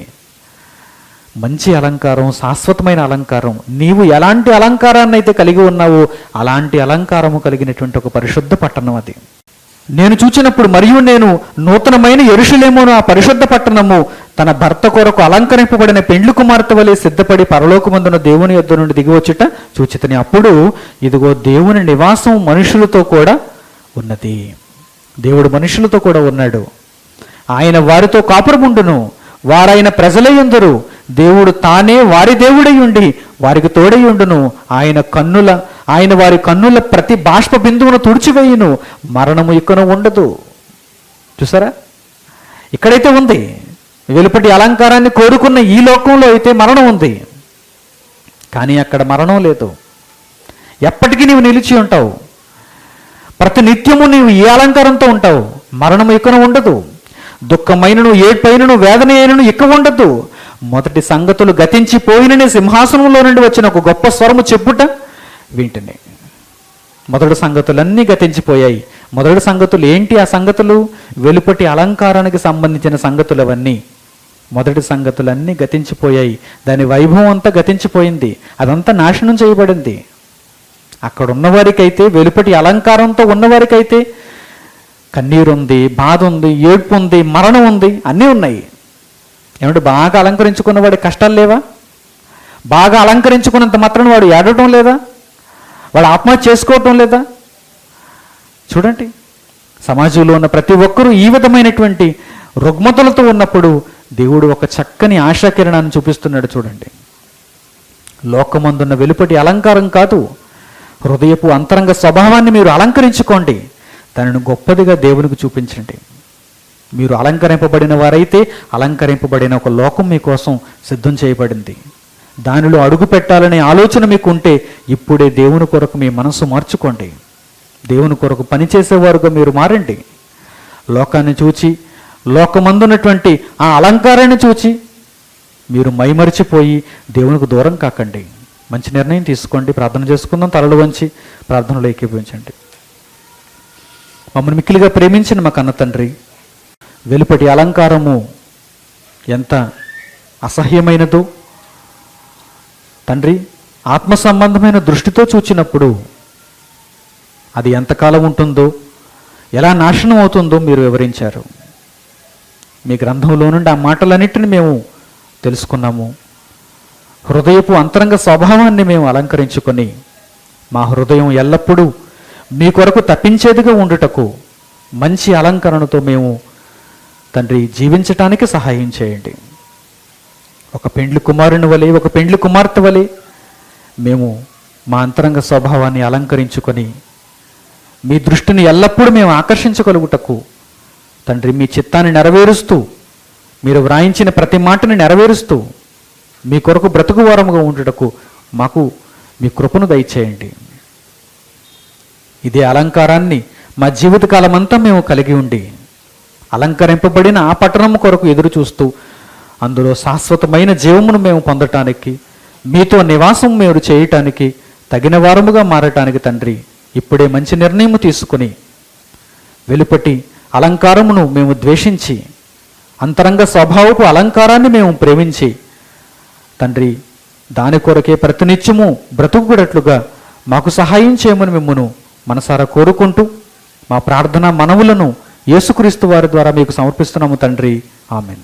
మంచి అలంకారం, శాశ్వతమైన అలంకారం. నీవు ఎలాంటి అలంకారాన్ని అయితే కలిగి ఉన్నావో అలాంటి అలంకారము కలిగినటువంటి ఒక పరిశుద్ధ పట్టణం అది. నేను చూచినప్పుడు, మరియు నేను నూతనమైన యెరూషలేమును ఆ పరిశుద్ధ పట్టణము తన భర్త కొరకు అలంకరింపబడిన పెండ్లి కుమార్తె వలె సిద్ధపడి పరలోకమందున దేవుని యొద్ద నుండి దిగివచ్చుట చూచితిని. అప్పుడు ఇదిగో దేవుని నివాసం మనుషులతో కూడా ఉన్నది. దేవుడు మనుషులతో కూడా ఉన్నాడు. ఆయన వారితో కాపురముండును, వారైన ప్రజలై ఉందరు. దేవుడు తానే వారి దేవుడై ఉండి వారికి తోడై ఉండును. ఆయన వారి కన్నుల ప్రతి బాష్ప బిందువును తుడిచివేయును, మరణము ఇకను ఉండదు. చూసారా? ఇక్కడైతే ఉంది. వెలుపటి అలంకారాన్ని కోరుకున్న ఈ లోకంలో అయితే మరణం ఉంది, కానీ అక్కడ మరణం లేదు. ఎప్పటికీ నీవు నిలిచి ఉంటావు. ప్రతి నిత్యము నీవు ఏ అలంకారంతో ఉంటావు? మరణము ఇకను ఉండదు. దుఃఖమైనను, ఏడ్పైనను, వేదన అయినను ఇక ఉండదు. మొదటి సంగతులు గతించిపోయినని సింహాసనంలో నుండి వచ్చిన ఒక గొప్ప స్వరము చెప్పుట వింటనే. మొదటి సంగతులన్నీ గతించిపోయాయి. మొదటి సంగతులు ఏంటి? ఆ సంగతులు వెలుపటి అలంకారానికి సంబంధించిన సంగతులు అవన్నీ. మొదటి సంగతులన్నీ గతించిపోయాయి. దాని వైభవం అంతా గతించిపోయింది. అదంతా నాశనం చేయబడింది. అక్కడ ఉన్నవారికైతే, వెలుపటి అలంకారంతో ఉన్నవారికైతే కన్నీరు ఉంది, బాధ ఉంది, ఏడ్పు ఉంది, మరణం ఉంది, అన్నీ ఉన్నాయి. ఏమంటే బాగా అలంకరించుకున్నవాడి కష్టాలు లేవా? బాగా అలంకరించుకున్నంత మాత్రం వాడు ఏడవటం లేదా? వాడు ఆత్మహత్య చేసుకోవటం లేదా? చూడండి, సమాజంలో ఉన్న ప్రతి ఒక్కరూ ఈ విధమైనటువంటి రుగ్మతలతో ఉన్నప్పుడు దేవుడు ఒక చక్కని ఆశాకిరణాన్ని చూపిస్తున్నాడు. చూడండి, లోకమందున్న వెలుపటి అలంకారం కాదు, హృదయపు అంతరంగ స్వభావాన్ని మీరు అలంకరించుకోండి. దానిని గొప్పదిగా దేవునికి చూపించండి. మీరు అలంకరింపబడిన వారైతే అలంకరింపబడిన ఒక లోకం మీకోసం సిద్ధం చేయబడింది. దానిలో అడుగు పెట్టాలనే ఆలోచన మీకు ఉంటే ఇప్పుడే దేవుని కొరకు మీ మనసు మార్చుకోండి. దేవుని కొరకు పనిచేసేవారుగా మీరు మారండి. లోకాన్ని చూచి లోకమందున్నటువంటి ఆ అలంకారాన్ని చూచి మీరు మైమరిచిపోయి దేవునికి దూరం కాకండి. మంచి నిర్ణయం తీసుకోండి. ప్రార్థన చేసుకుందాం. తలలు వంచి ప్రార్థనలో ఏకీభవించండి. మమ్మల్ని మిక్కిలిగా ప్రేమించిన మా కన్న తండ్రి, వెలుపటి అలంకారము ఎంత అసహ్యమైనదో తండ్రి, ఆత్మ సంబంధమైన దృష్టితో చూచినప్పుడు అది ఎంతకాలం ఉంటుందో, ఎలా నాశనం అవుతుందో మీరు వివరించారు. మీ గ్రంథంలో నుండి ఆ మాటలన్నింటినీ మేము తెలుసుకున్నాము. హృదయపు అంతరంగ స్వభావాన్ని మేము అలంకరించుకొని మా హృదయం ఎల్లప్పుడూ మీ కొరకు తప్పించేదిగా ఉండుటకు మంచి అలంకరణతో మేము తండ్రి జీవించటానికి సహాయం చేయండి. ఒక పెండ్లి కుమారుని వలె, ఒక పెండ్లి కుమార్తె వలె మేము మా అంతరంగ స్వభావాన్ని అలంకరించుకొని మీ దృష్టిని ఎల్లప్పుడూ మేము ఆకర్షించగలుగుటకు తండ్రి మీ చిత్తాన్ని నెరవేరుస్తూ, మీరు వ్రాయించిన ప్రతి మాటని నెరవేరుస్తూ మీ కొరకు బ్రతుకువారముగా ఉండుటకు మాకు మీ కృపను దయచేయండి. ఇదే అలంకారాన్ని మా జీవితకాలం అంతా మేము కలిగి ఉండి అలంకరింపబడిన ఆ పట్టణం కొరకు ఎదురు చూస్తూ అందులో శాశ్వతమైన జీవమును మేము పొందటానికి, మీతో నివాసం మీరు చేయటానికి తగిన వారముగా మారటానికి తండ్రి ఇప్పుడే మంచి నిర్ణయం తీసుకుని వెలుపటి అలంకారమును మేము ద్వేషించి అంతరంగ స్వభావపు అలంకారాన్ని మేము ప్రేమించి తండ్రి దాని కొరకే ప్రతినిత్యము బ్రతుకుడట్లుగా మాకు సహాయం చేయమని మిమ్మును మనసారా కోరుకుంటూ మా ప్రార్థన మనవులను యేసుక్రీస్తు వారి ద్వారా మీకు సమర్పిస్తున్నాము తండ్రి. ఆమెన్.